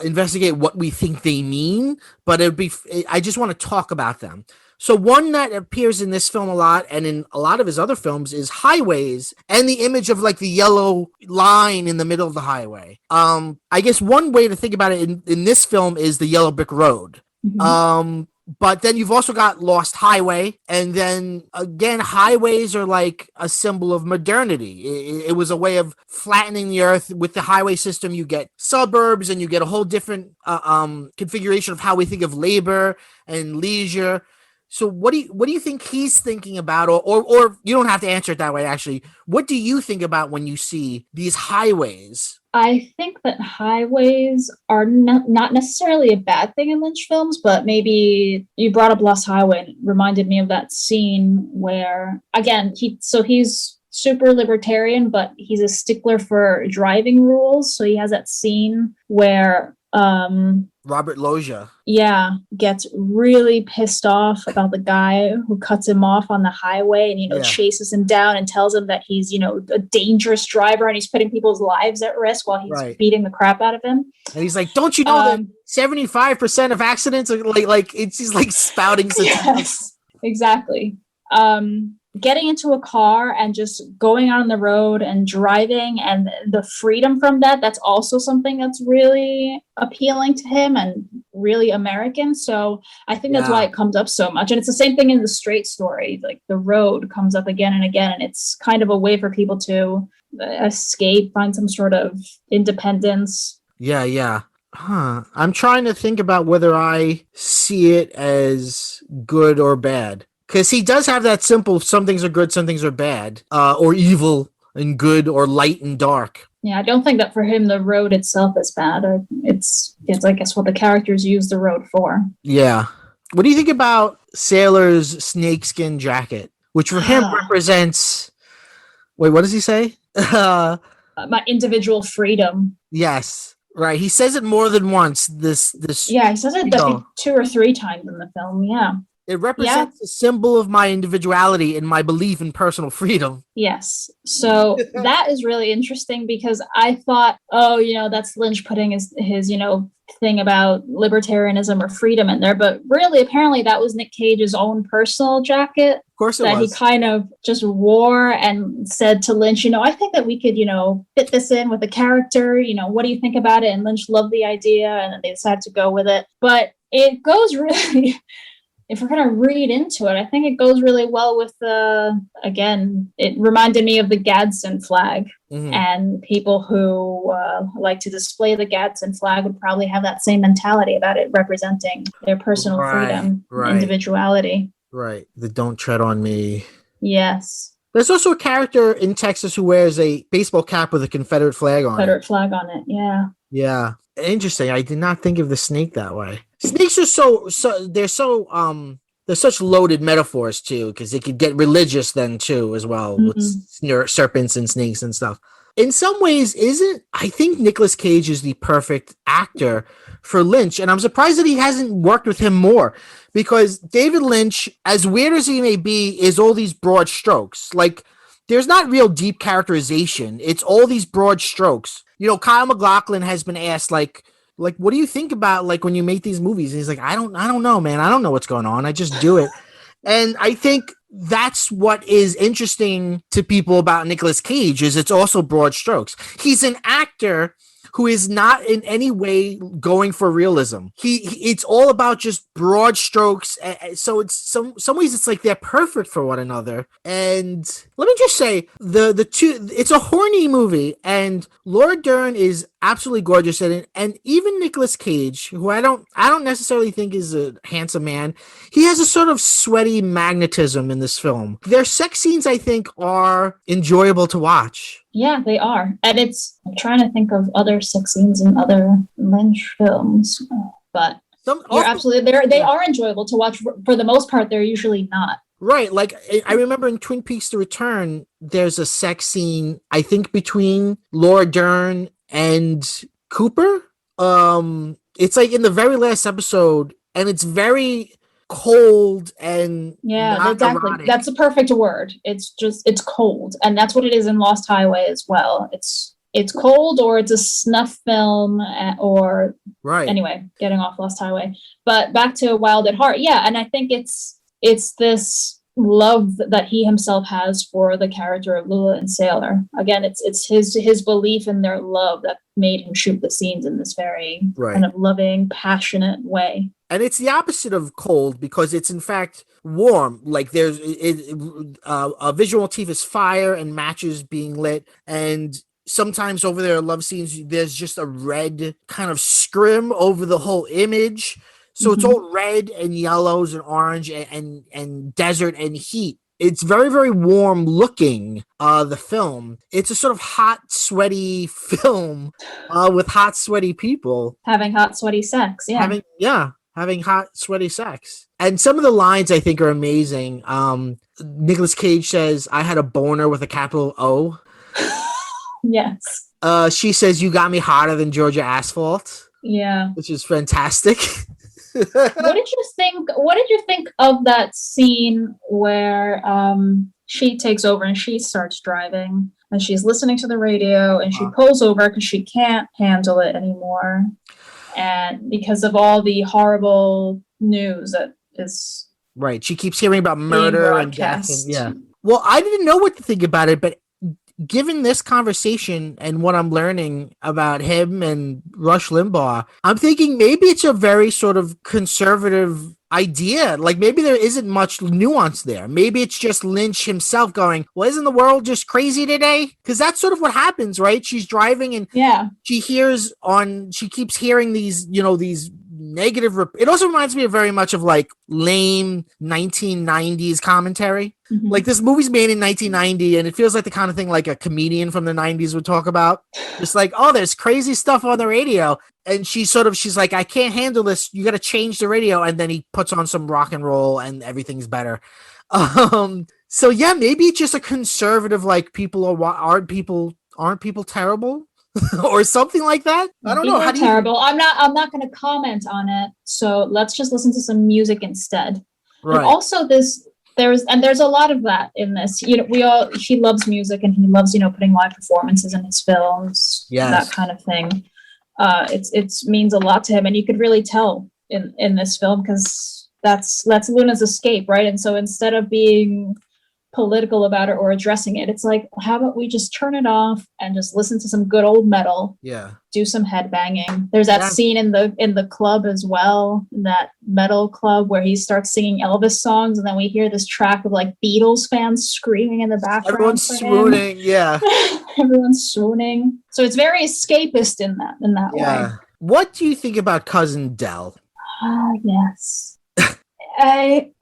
investigate what we think they mean, but I just want to talk about them. So one that appears in this film a lot and in a lot of his other films is highways and the image of like the yellow line in the middle of the highway. I guess one way to think about it in this film is the yellow brick road. But then you've also got Lost Highway. And then again, highways are like a symbol of modernity. It was a way of flattening the earth. With the highway system, you get suburbs and you get a whole different configuration of how we think of labor and leisure. So what do you think he's thinking about, or you don't have to answer it that way, actually. What do you think about when you see these highways? I think that highways are not necessarily a bad thing in Lynch films, but maybe you brought up Lost Highway and it reminded me of that scene where, again, he's super libertarian, but he's a stickler for driving rules. So he has that scene where Robert Loggia gets really pissed off about the guy who cuts him off on the highway and chases him down and tells him that he's a dangerous driver and he's putting people's lives at risk while he's beating the crap out of him. And he's like, don't you know that 75% of accidents are like he's like spouting yes, exactly. Getting into a car and just going on the road and driving and the freedom from that's also something that's really appealing to him and really American. So I think that's why it comes up so much. And it's the same thing in The Straight Story. Like the road comes up again and again, and it's kind of a way for people to escape, find some sort of independence. Yeah. I'm trying to think about whether I see it as good or bad. Because he does have that simple, some things are good, some things are bad, or evil and good, or light and dark. Yeah, I don't think that for him the road itself is bad. It's I guess what the characters use the road for. Yeah. What do you think about Sailor's snakeskin jacket, which for him represents... Wait, what does he say? My individual freedom. Yes. Right. He says it more than once. This. Yeah, he says it I think 2 or 3 times in the film. Yeah. It represents a symbol of my individuality and my belief in personal freedom. Yes. So that is really interesting because I thought, that's Lynch putting his thing about libertarianism or freedom in there. But really, apparently that was Nick Cage's own personal jacket. Of course it was. That he kind of just wore and said to Lynch, I think that we could, fit this in with the character. What do you think about it? And Lynch loved the idea and then they decided to go with it. But it goes really... If we're going to read into it, I think it goes really well with again, it reminded me of the Gadsden flag. And people who like to display the Gadsden flag would probably have that same mentality about it representing their personal freedom, individuality. Right. The don't tread on me. Yes. There's also a character in Texas who wears a baseball cap with a Confederate flag on it. Yeah. Yeah. Interesting. I did not think of the snake that way. Snakes are they're such loaded metaphors too, because it could get religious then too as well with serpents and snakes and stuff. In some ways, I think Nicolas Cage is the perfect actor for Lynch, and I'm surprised that he hasn't worked with him more, because David Lynch, as weird as he may be, is all these broad strokes. Like there's not real deep characterization. It's all these broad strokes. Kyle MacLachlan has been asked what do you think about like when you make these movies? And he's like, I don't know, man. I don't know what's going on. I just do it. And I think that's what is interesting to people about Nicolas Cage is it's also broad strokes. He's an actor who is not in any way going for realism. It's all about just broad strokes. So it's some ways it's like they're perfect for one another. And let me just say the two, it's a horny movie, and Laura Dern is absolutely gorgeous in it. And even Nicolas Cage, who I don't necessarily think is a handsome man, he has a sort of sweaty magnetism in this film. Their sex scenes, I think, are enjoyable to watch. Yeah, they are. And I'm trying to think of other sex scenes in other Lynch films, but you're absolutely, they are enjoyable to watch. For the most part, they're usually not. Right. Like, I remember in Twin Peaks: The Return, there's a sex scene, I think, between Laura Dern and Cooper. It's like in the very last episode, and it's very cold and exactly erotic. That's a perfect word. It's cold, and that's what it is in Lost Highway as well. It's cold, or it's a snuff film, or right. Anyway, getting off Lost Highway, but back to Wild at Heart. Yeah, and I think it's this love that he himself has for the character of Lula and Sailor. Again, it's his belief in their love that made him shoot the scenes in this very kind of loving, passionate way. And it's the opposite of cold because it's in fact warm. Like there's a visual motif is fire and matches being lit, and sometimes over their love scenes there's just a red kind of scrim over the whole image. So it's all red and yellows and orange and desert and heat. It's very, very warm looking, the film. It's a sort of hot, sweaty film with hot, sweaty people. Having hot, sweaty sex, yeah. Having hot, sweaty sex. And some of the lines I think are amazing. Nicolas Cage says, I had a boner with a capital O. Yes. She says, you got me hotter than Georgia Asphalt. Yeah. Which is fantastic. What did you think of that scene where she takes over and she starts driving and she's listening to the radio and she pulls over because she can't handle it anymore, and because of all the horrible news that is right, she keeps hearing about murder and death. Well, I didn't know what to think about it, but given this conversation and what I'm learning about him and Rush Limbaugh, I'm thinking maybe it's a very sort of conservative idea. Like maybe there isn't much nuance there. Maybe it's just Lynch himself going, well, isn't the world just crazy today? Because that's sort of what happens, right? She's driving and she keeps hearing these, these negative. It also reminds me of very much of like lame 1990s commentary. Mm-hmm. Like this movie's made in 1990 and it feels like the kind of thing like a comedian from the 90s would talk about. Just like, oh, there's crazy stuff on the radio. And she's like, I can't handle this. You got to change the radio. And then he puts on some rock and roll and everything's better. So yeah, maybe it's just a conservative, like aren't people terrible? Or something like that. I don't know. How do terrible. I'm not going to comment on it. So let's just listen to some music instead. Right. And also there's a lot of that in this. He loves music and he loves, putting live performances in his films, that kind of thing. It means a lot to him, and you could really tell in this film because that's Luna's escape, right? And so instead of being political about it or addressing it, it's like, how about we just turn it off and just listen to some good old metal, do some headbanging. There's that scene in the club as well, in that metal club where he starts singing Elvis songs, and then we hear this track of like Beatles fans screaming in the background. Everyone's swooning. Everyone's swooning. So it's very escapist in that way. What do you think about Cousin Del? Yes.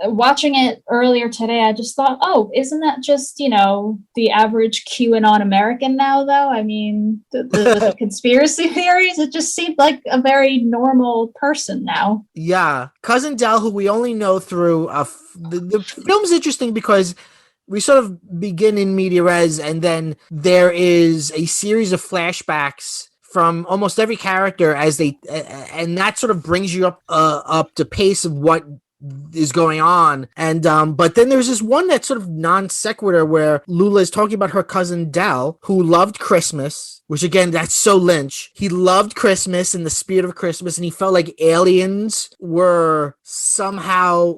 Watching it earlier today, I just thought, oh, isn't that just, the average QAnon American now, though? I mean, the conspiracy theories, it just seemed like a very normal person now. Yeah. Cousin Del, who we only know through the film's interesting because we sort of begin in media res, and then there is a series of flashbacks from almost every character as they, and that sort of brings you up to pace of what is going on. And but then there's this one that's sort of non sequitur where Lula is talking about her cousin Dell, who loved Christmas, which again, that's so Lynch. He loved Christmas and the spirit of Christmas, and he felt like aliens were somehow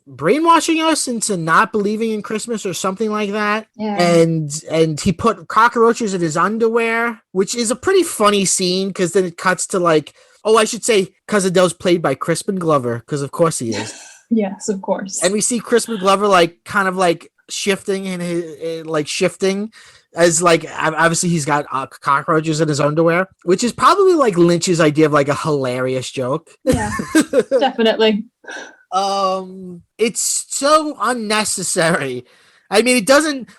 brainwashing us into not believing in Christmas or something like that. Yeah. And he put cockroaches in his underwear, which is a pretty funny scene because then it cuts to like, oh, I should say Cousin Dell's played by Crispin Glover, because of course he is. Yes, of course. And we see Crispin Glover like kind of like shifting and like shifting as like obviously he's got cockroaches in his underwear, which is probably like Lynch's idea of like a hilarious joke. Yeah, definitely. It's so unnecessary. I mean, it doesn't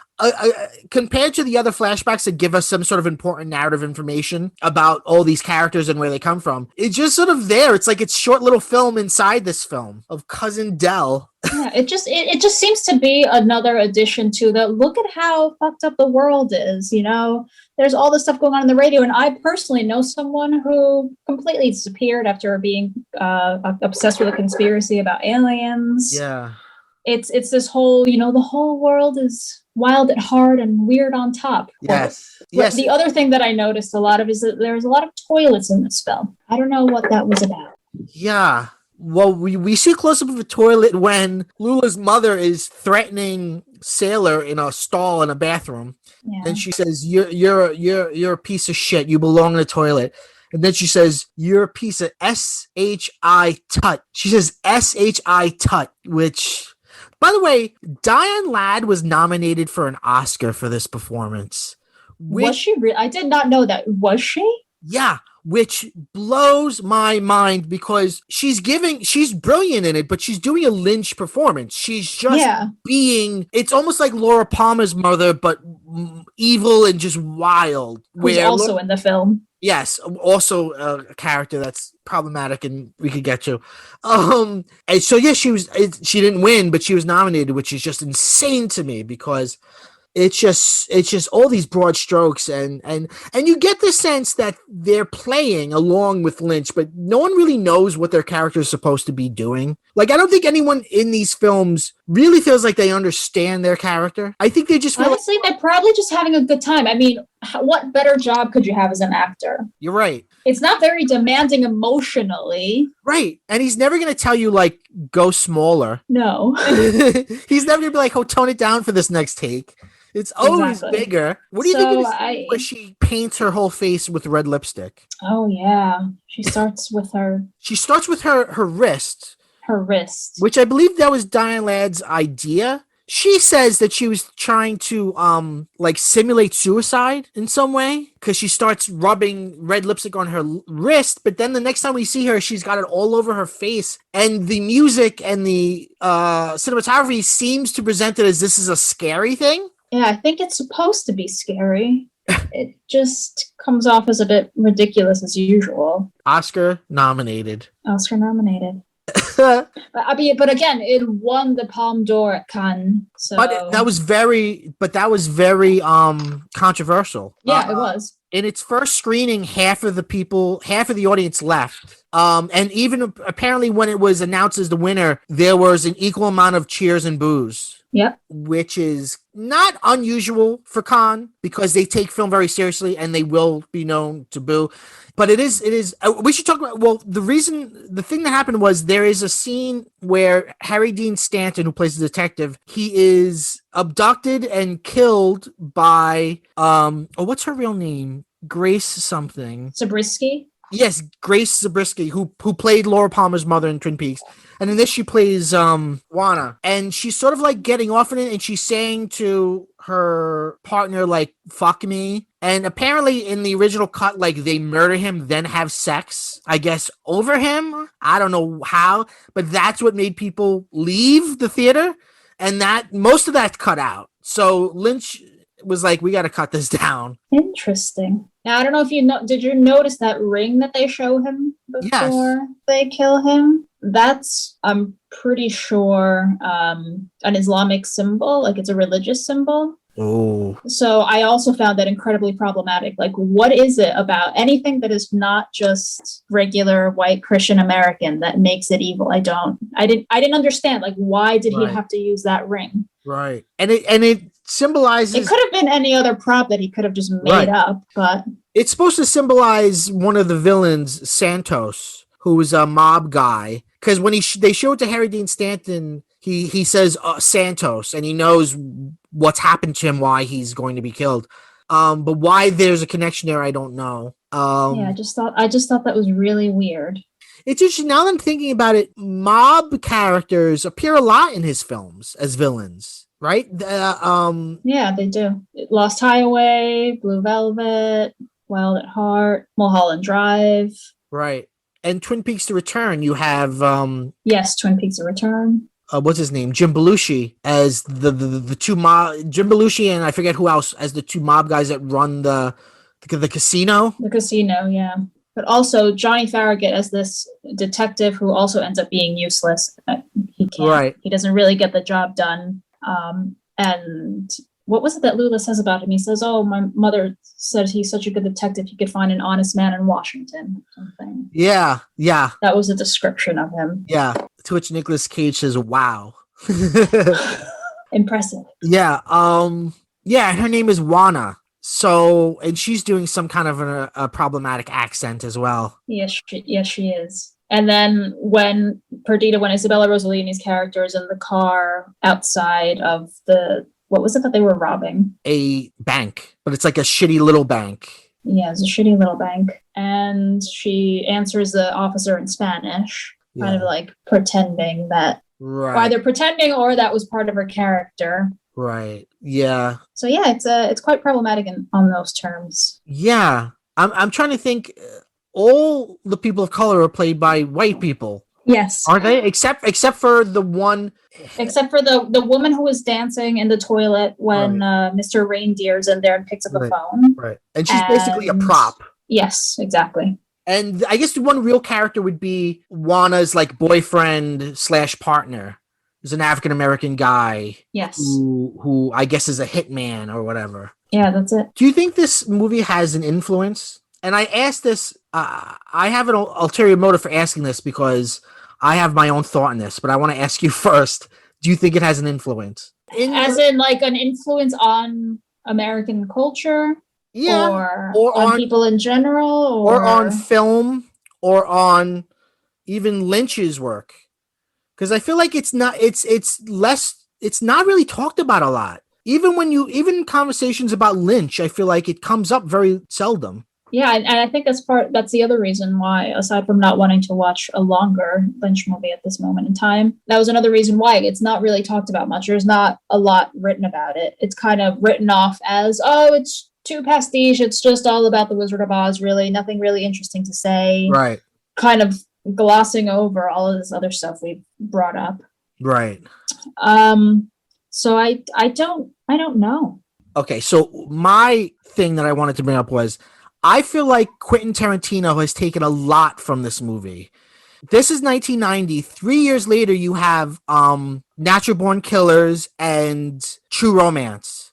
compared to the other flashbacks that give us some sort of important narrative information about all these characters and where they come from. It's just sort of there. It's like it's short little film inside this film of Cousin Dell. Yeah, it just seems to be another addition to the look at how fucked up the world is. You know, there's all this stuff going on in the radio, and I personally know someone who completely disappeared after being obsessed with a conspiracy about aliens. Yeah. It's this whole, you know, the whole world is wild at heart and weird on top. Yes. Yes. The other thing that I noticed a lot of is that there's a lot of toilets in this film. I don't know what that was about. Yeah. Well, we see a close up of a toilet when Lula's mother is threatening Sailor in a stall in a bathroom. Yeah. And she says, You're a piece of shit. You belong in the toilet. And then she says, you're a piece of S-H-I tut. She says S-H-I tut, which, by the way, Diane Ladd was nominated for an Oscar for this performance. Was she? I did not know that. Was she? Yeah, which blows my mind because she's brilliant in it, but she's doing a Lynch performance. She's just it's almost like Laura Palmer's mother, but evil and just wild. Who's also in the film. Yes, also a character that's problematic, and we could get to. And so yeah, she didn't win, but she was nominated, which is just insane to me because it's just all these broad strokes, and you get the sense that they're playing along with Lynch, but no one really knows what their character is supposed to be doing. Like, I don't think anyone in these films really feels like they understand their character. I think they just feel honestly, they're probably just having a good time. I mean, what better job could you have as an actor? You're right. It's not very demanding emotionally. Right. And he's never going to tell you, like, go smaller. No. He's never going to be like, oh, tone it down for this next take. It's always bigger. What do you think of this where she paints her whole face with red lipstick? Oh, yeah. She starts with her wrist. Her wrist. Which I believe that was Diane Ladd's idea. She says that she was trying to like simulate suicide in some way because she starts rubbing red lipstick on her wrist, but then the next time we see her, she's got it all over her face, and the music and the cinematography seems to present it as this is a scary thing. Yeah, I think it's supposed to be scary. It just comes off as a bit ridiculous as usual. Oscar nominated. But again, it won the Palme d'Or at Cannes. So. But that was very controversial. Yeah, it was. In its first screening, half of the audience left. And even apparently when it was announced as the winner, there was an equal amount of cheers and boos. Yep. Which is not unusual for Cannes because they take film very seriously and they will be known to boo. But it is, we should talk about, well, the thing that happened was there is a scene where Harry Dean Stanton, who plays the detective, he is abducted and killed by, what's her real name? Grace something. Zabriskie? Yes, Grace Zabriskie, who played Laura Palmer's mother in Twin Peaks. And in this, she plays Juana. And she's sort of like getting off in it, and she's saying to her partner, like, fuck me. And apparently in the original cut, like, they murder him, then have sex, I guess, over him. I don't know how, but that's what made people leave the theater. And that most of that cut out. So Lynch was like, we got to cut this down. Interesting. Now, I don't know if did you notice that ring that they show him before they kill him? That's, I'm pretty sure, an Islamic symbol. Like, it's a religious symbol. Oh, So I also found that incredibly problematic. Like, what is it about anything that is not just regular white Christian American that makes it evil? I didn't understand. Like, why did he right, have to use that ring? right. And it It symbolizes, could have been any other prop that he could have just made right. up, but It's supposed to symbolize one of the villains, Santos, who was a mob guy. Because when they show it to Harry Dean Stanton, he says Santos, and he knows what's happened to him, why he's going to be killed. But why there's a connection there, I don't know. yeah, I just thought that was really weird. It's interesting now that I'm thinking about it. Mob characters appear a lot in his films as villains, right? Yeah, they do. Lost Highway, Blue Velvet, Wild at Heart, Mulholland Drive. Right. And Twin Peaks: The Return, you have Yes, Twin Peaks: The Return. what's his name, Jim Belushi, as the two mob, Jim Belushi, and I forget who else as the two mob guys that run the casino. The casino, yeah. But also Johnny Farragut as this detective who also ends up being useless. Right. He doesn't really get the job done. And what was it that Lula says about him? He says, "Oh, my mother said he's such a good detective. He could find an honest man in Washington." Something. Yeah, yeah, That was a description of him. yeah. To which Nicolas Cage says, "Wow." Impressive. Yeah. Yeah. Her name is Juana. So, and she's doing some kind of a problematic accent as well. Yes, she is. And then when Isabella Rossellini's character is in the car outside of what was it that they were robbing? A bank, but it's like a shitty little bank. Yeah, it's a shitty little bank. And she answers the officer in Spanish, kind of like pretending that, right. either pretending or that was part of her character. Right. Yeah. So yeah, it's quite problematic on those terms. Yeah. I'm trying to think. All the people of color are played by white people. Yes. Aren't they? Except for the one. Except for the woman who was dancing in the toilet when Mr. Reindeer's in there and picks up a phone. Right. And she's basically a prop. Yes, exactly. And I guess the one real character would be Juana's like boyfriend / partner. Who's an African American guy. Yes. Who I guess is a hitman or whatever. Yeah, that's it. Do you think this movie has an influence? And I asked this, I have an ulterior motive for asking this because I have my own thought in this, but I want to ask you first. Do you think it has an influence? As in like an influence on American culture? Yeah. Or on people in general? Or on film? Or on even Lynch's work? Because I feel like it's not really talked about a lot. Even conversations about Lynch, I feel like it comes up very seldom. Yeah, and I think that's the other reason why, aside from not wanting to watch a longer Lynch movie at this moment in time, that was another reason why it's not really talked about much. There's not a lot written about it. It's kind of written off as, oh, it's too pastiche. It's just all about the Wizard of Oz, really. Nothing really interesting to say. Right. Kind of glossing over all of this other stuff we've brought up. Right. So I don't know. Okay, so my thing that I wanted to bring up was, I feel like Quentin Tarantino has taken a lot from this movie. This is 1990. 3 years later, you have Natural Born Killers and True Romance.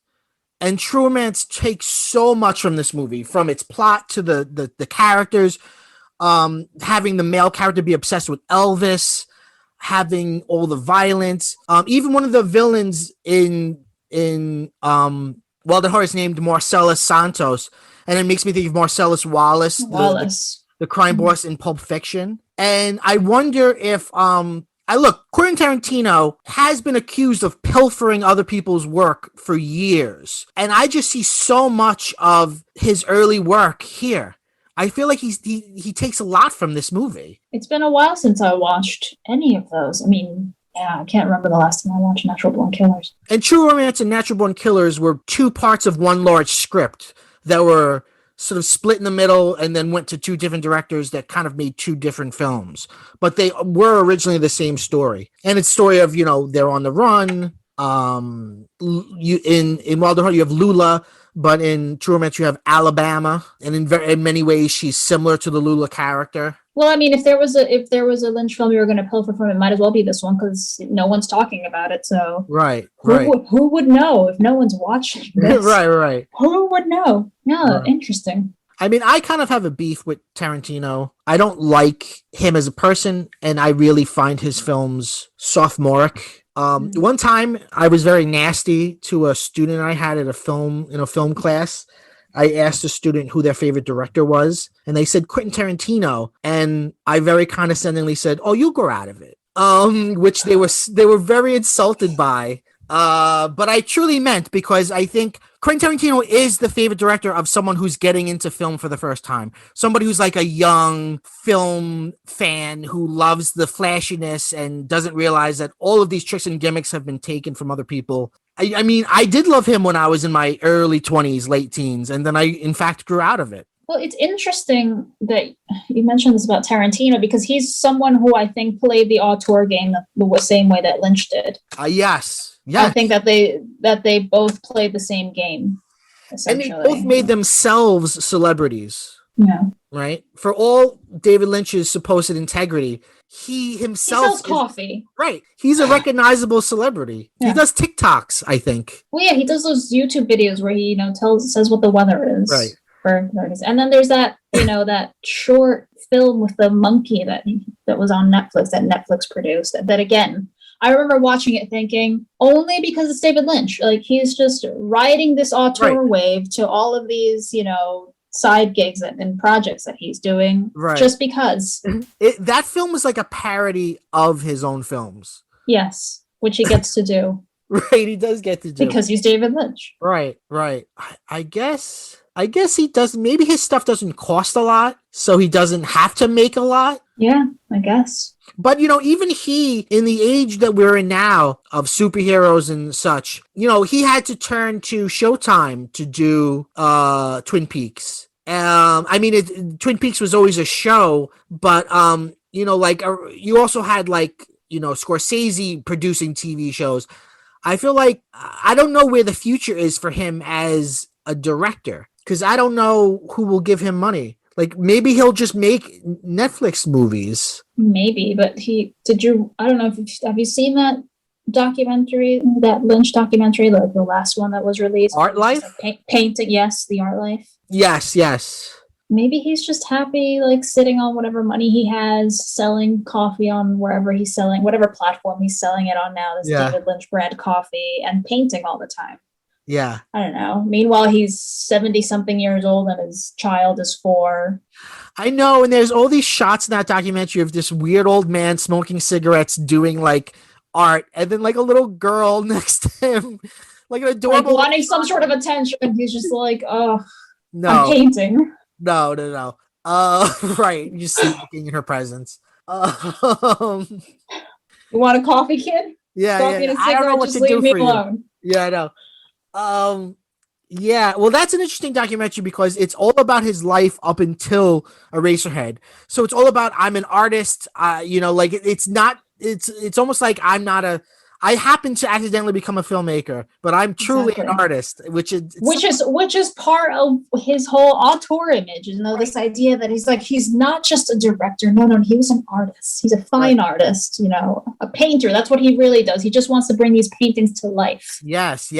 And True Romance takes so much from this movie, from its plot to the characters, having the male character be obsessed with Elvis, having all the violence. Even one of the villains in the horse named Marcellus Santos, and it makes me think of Marcellus Wallace. The crime boss in Pulp Fiction. And I wonder if Quentin Tarantino has been accused of pilfering other people's work for years. And I just see so much of his early work here. I feel like he takes a lot from this movie. It's been a while since I watched any of those. I mean, yeah, I can't remember the last time I watched Natural Born Killers. And True Romance and Natural Born Killers were two parts of one large script that were sort of split in the middle and then went to two different directors that kind of made two different films. But they were originally the same story. And it's a story of, they're on the run. In Wild at Heart, you have Lula, but in True Romance, you have Alabama. And in many ways, she's similar to the Lula character. Well, I mean, if there was a Lynch film you were going to pilfer from, it might as well be this one because no one's talking about it. So Right, right. who would know if no one's watching this? Right, right, Who would know? Yeah, right. interesting. I mean, I kind of have a beef with Tarantino. I don't like him as a person, and I really find his films sophomoric. Mm. One time, I was very nasty to a student I had at a film class. I asked a student who their favorite director was, and they said Quentin Tarantino, and I very condescendingly said, "Oh, you grow out of it." Which they were very insulted by. But I truly meant, because I think Quentin Tarantino is the favorite director of someone who's getting into film for the first time. Somebody who's like a young film fan who loves the flashiness and doesn't realize that all of these tricks and gimmicks have been taken from other people. I mean, I did love him when I was in my early 20s, late teens, and then I, in fact, grew out of it. Well, it's interesting that you mentioned this about Tarantino because he's someone who I think played the auteur game the same way that Lynch did. Yes. I Yes. think that they both played the same game, And they essentially. both made themselves celebrities, Yeah. right? For all David Lynch's supposed integrity, he He himself sells is, coffee. right. He's a recognizable celebrity. He Yeah. does TikToks, I think. Well, yeah, he does those YouTube videos where he, says what the weather is. Right. For and then there's that, that short film with the monkey that was on Netflix that Netflix produced. That again, I remember watching it thinking only because it's David Lynch. Like he's just riding this auteur wave to all of these, side gigs and projects that he's doing just because. That film was like a parody of his own films. Yes, which he gets to do. Right, he does get to do because he's David Lynch. Right. I guess he does. Maybe his stuff doesn't cost a lot, so he doesn't have to make a lot. Yeah, I guess. But, even he, in the age that we're in now of superheroes and such, he had to turn to Showtime to do Twin Peaks. I mean, Twin Peaks was always a show, but, you also had, Scorsese producing TV shows. I feel like I don't know where the future is for him as a director, because I don't know who will give him money. Like maybe he'll just make Netflix movies. Maybe, but I don't know have you seen that documentary, that Lynch documentary, like the last one that was released? Art Life? Like painting, yes, the Art Life. Yes. Maybe he's just happy, like sitting on whatever money he has, selling coffee on wherever he's selling, whatever platform he's selling it on now, this David Lynch brand coffee, and painting all the time. Yeah. I don't know. Meanwhile, he's 70-something years old and his child is 4. I know, and there's all these shots in that documentary of this weird old man smoking cigarettes doing like art, and then like a little girl next to him, like an adorable, like wanting some sort of attention. He's just like, oh, no, I'm painting. No. Right. You see looking in her presence. You want a coffee, kid? Yeah. Coffee and a cigarette, I don't know what just to do leave me for alone. you. Yeah, I know. Yeah, well, that's an interesting documentary because it's all about his life up until Eraserhead. So it's all about I'm an artist. Like it's almost like I happen to accidentally become a filmmaker, but I'm truly an artist, which is part of his whole auteur image. This idea that he's not just a director. No, he was an artist. He's a fine artist. A painter. That's what he really does. He just wants to bring these paintings to life. Yes.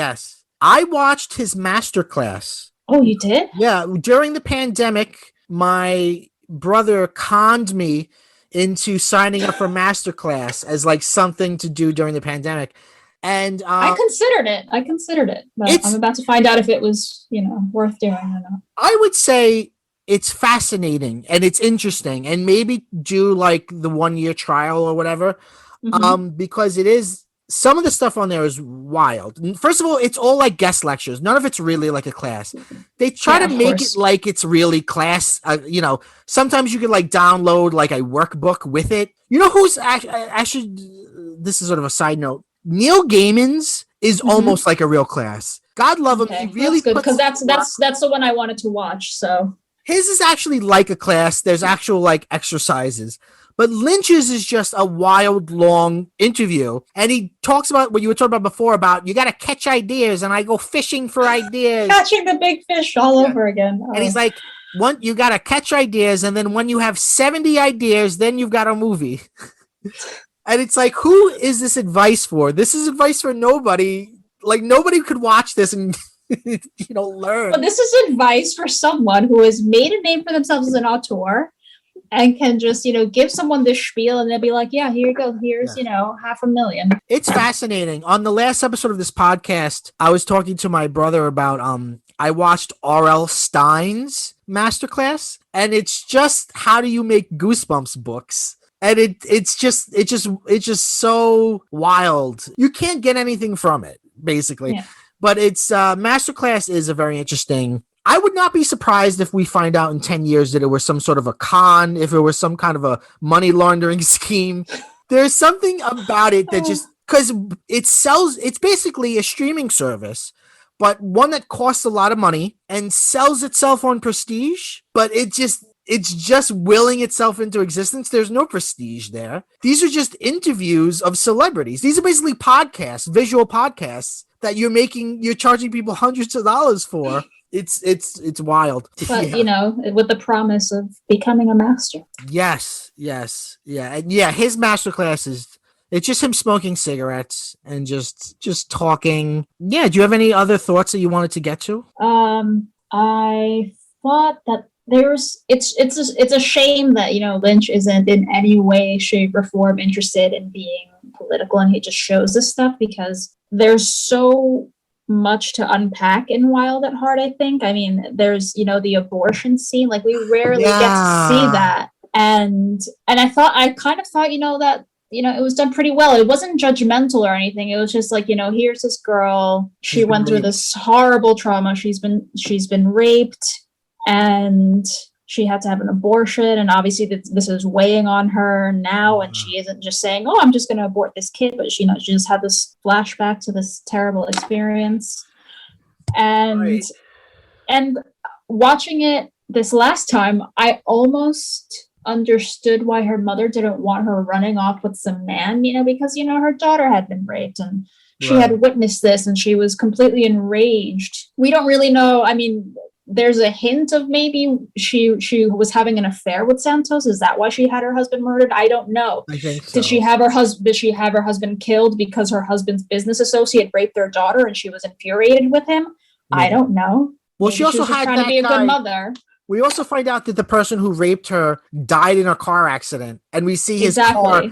I watched his masterclass. Oh, you did? Yeah. During the pandemic, my brother conned me into signing up for masterclass as like something to do during the pandemic. And I considered it, but I'm about to find out if it was, worth doing or not. I would say it's fascinating and it's interesting, and maybe do like the 1-year trial or whatever. Because it is, some of the stuff on there is wild. First of all, it's all like guest lectures. None of it's really like a class. They try to make it like it's really class. Sometimes you could like download like a workbook with it. Who's actually, this is sort of a side note. Neil Gaiman's is almost like a real class. God love him. Okay. He really, that's good because that's the one I wanted to watch. So his is actually like a class. There's actual like exercises. But Lynch's is just a wild, long interview. And he talks about what you were talking about before about you got to catch ideas, and I go fishing for ideas. Catching the big fish all over again. And he's like, You got to catch ideas, and then when you have 70 ideas, then you've got a movie. And it's like, who is this advice for? This is advice for nobody. Like, nobody could watch this and learn. Well, this is advice for someone who has made a name for themselves as an auteur and can just, give someone this spiel and they'll be like, yeah, here you go. Here's, $500,000. It's fascinating. On the last episode of this podcast, I was talking to my brother about I watched R.L. Stein's masterclass, and it's just how do you make Goosebumps books. And it's just so wild. You can't get anything from it, basically. Yeah. But it's masterclass is a very interesting. I would not be surprised if we find out in 10 years that it was some sort of a con, if it was some kind of a money laundering scheme. There's something about it that just, because it's basically a streaming service, but one that costs a lot of money and sells itself on prestige, but it's just willing itself into existence. There's no prestige there. These are just interviews of celebrities. These are basically podcasts, visual podcasts that you're charging people hundreds of dollars for. It's wild. But, with the promise of becoming a master. Yes. Yeah. And yeah, his masterclass it's just him smoking cigarettes and just talking. Yeah. Do you have any other thoughts that you wanted to get to? I thought that it's a shame that, Lynch isn't in any way, shape, or form interested in being political, and he just shows this stuff because there's so much to unpack in Wild at Heart, I think. I mean, there's, the abortion scene. Like, we rarely get to see that. And I kind of thought, that, it was done pretty well. It wasn't judgmental or anything. It was just like, here's this girl. She went through this horrible trauma. She's been raped, and she had to have an abortion. And obviously this is weighing on her now. And she isn't just saying, oh, I'm just going to abort this kid. But she just had this flashback to this terrible experience. And watching it this last time, I almost understood why her mother didn't want her running off with some man, because, her daughter had been raped and she had witnessed this and she was completely enraged. We don't really know. I mean, there's a hint of maybe she was having an affair with Santos. Is that why she had her husband murdered? I don't know. I think so. Did she have her husband killed because her husband's business associate raped their daughter and she was infuriated with him? Yeah. I don't know. Well, maybe she also had trying to be a good mother. We also find out that the person who raped her died in a car accident, and we see his car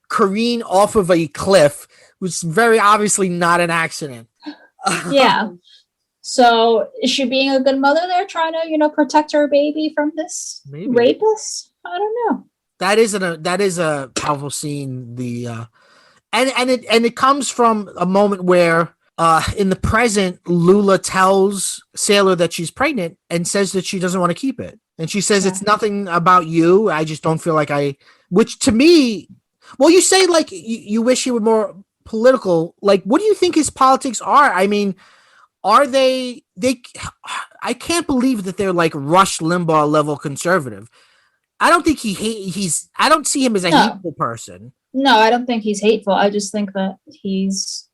careen off of a cliff, which is very obviously not an accident. Yeah. So is she being a good mother there, trying to, protect her baby from this rapist? I don't know. That is a powerful scene. And it comes from a moment where in the present, Lula tells Sailor that she's pregnant and says that she doesn't want to keep it. And she says, It's nothing about you. I just don't feel like which to me, well, you say like you wish he were more political. Like, what do you think his politics are? I mean, are they I can't believe that they're like Rush Limbaugh level conservative. I don't think I don't see him as a hateful person. No, I don't think he's hateful. I just think that his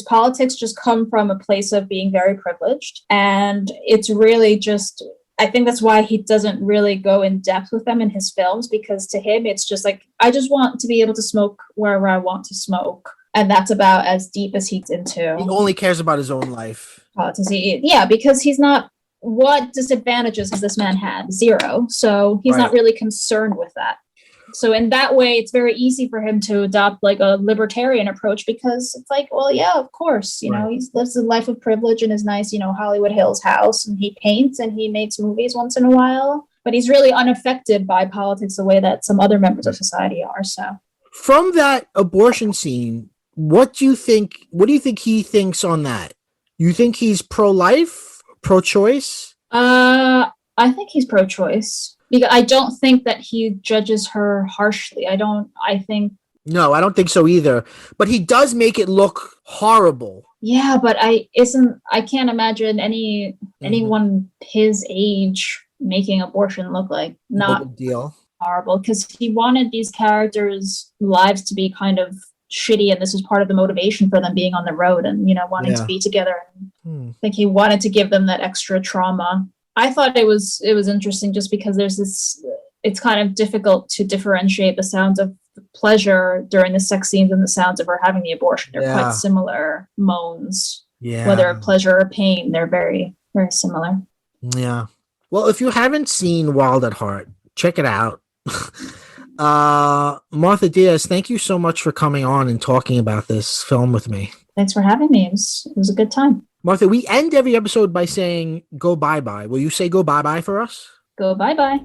politics just come from a place of being very privileged. And it's really just, I think that's why he doesn't really go in depth with them in his films, because to him, it's just like, I just want to be able to smoke wherever I want to smoke. And that's about as deep as he's into. He only cares about his own life. Yeah, because he's not, what disadvantages has this man had? Zero. So he's not really concerned with that. So in that way, it's very easy for him to adopt like a libertarian approach, because it's like, well, yeah, of course, he lives a life of privilege in his nice, Hollywood Hills house, and he paints and he makes movies once in a while, but he's really unaffected by politics the way that some other members of society are. So from that abortion scene, what do you think he thinks on that? You think he's pro-life, pro-choice? I think he's pro-choice. Because I don't think that he judges her harshly. No, I don't think so either. But he does make it look horrible. Yeah, but I can't imagine anyone his age making abortion look like not no big deal. Horrible, because he wanted these characters' lives to be kind of shitty, and this is part of the motivation for them being on the road and wanting to be together. I think he wanted to give them that extra trauma. I thought it was interesting just because there's this. It's kind of difficult to differentiate the sounds of pleasure during the sex scenes and the sounds of her having the abortion. They're quite Yeah. similar moans, whether Yeah. of pleasure or pain. They're very very similar. Yeah. Well, if you haven't seen Wild at Heart, check it out. Martha Diaz, thank you so much for coming on and talking about this film with me. Thanks for having me. It was a good time. Martha, we end every episode by saying go bye-bye. Will you say go bye-bye for us? Go bye bye.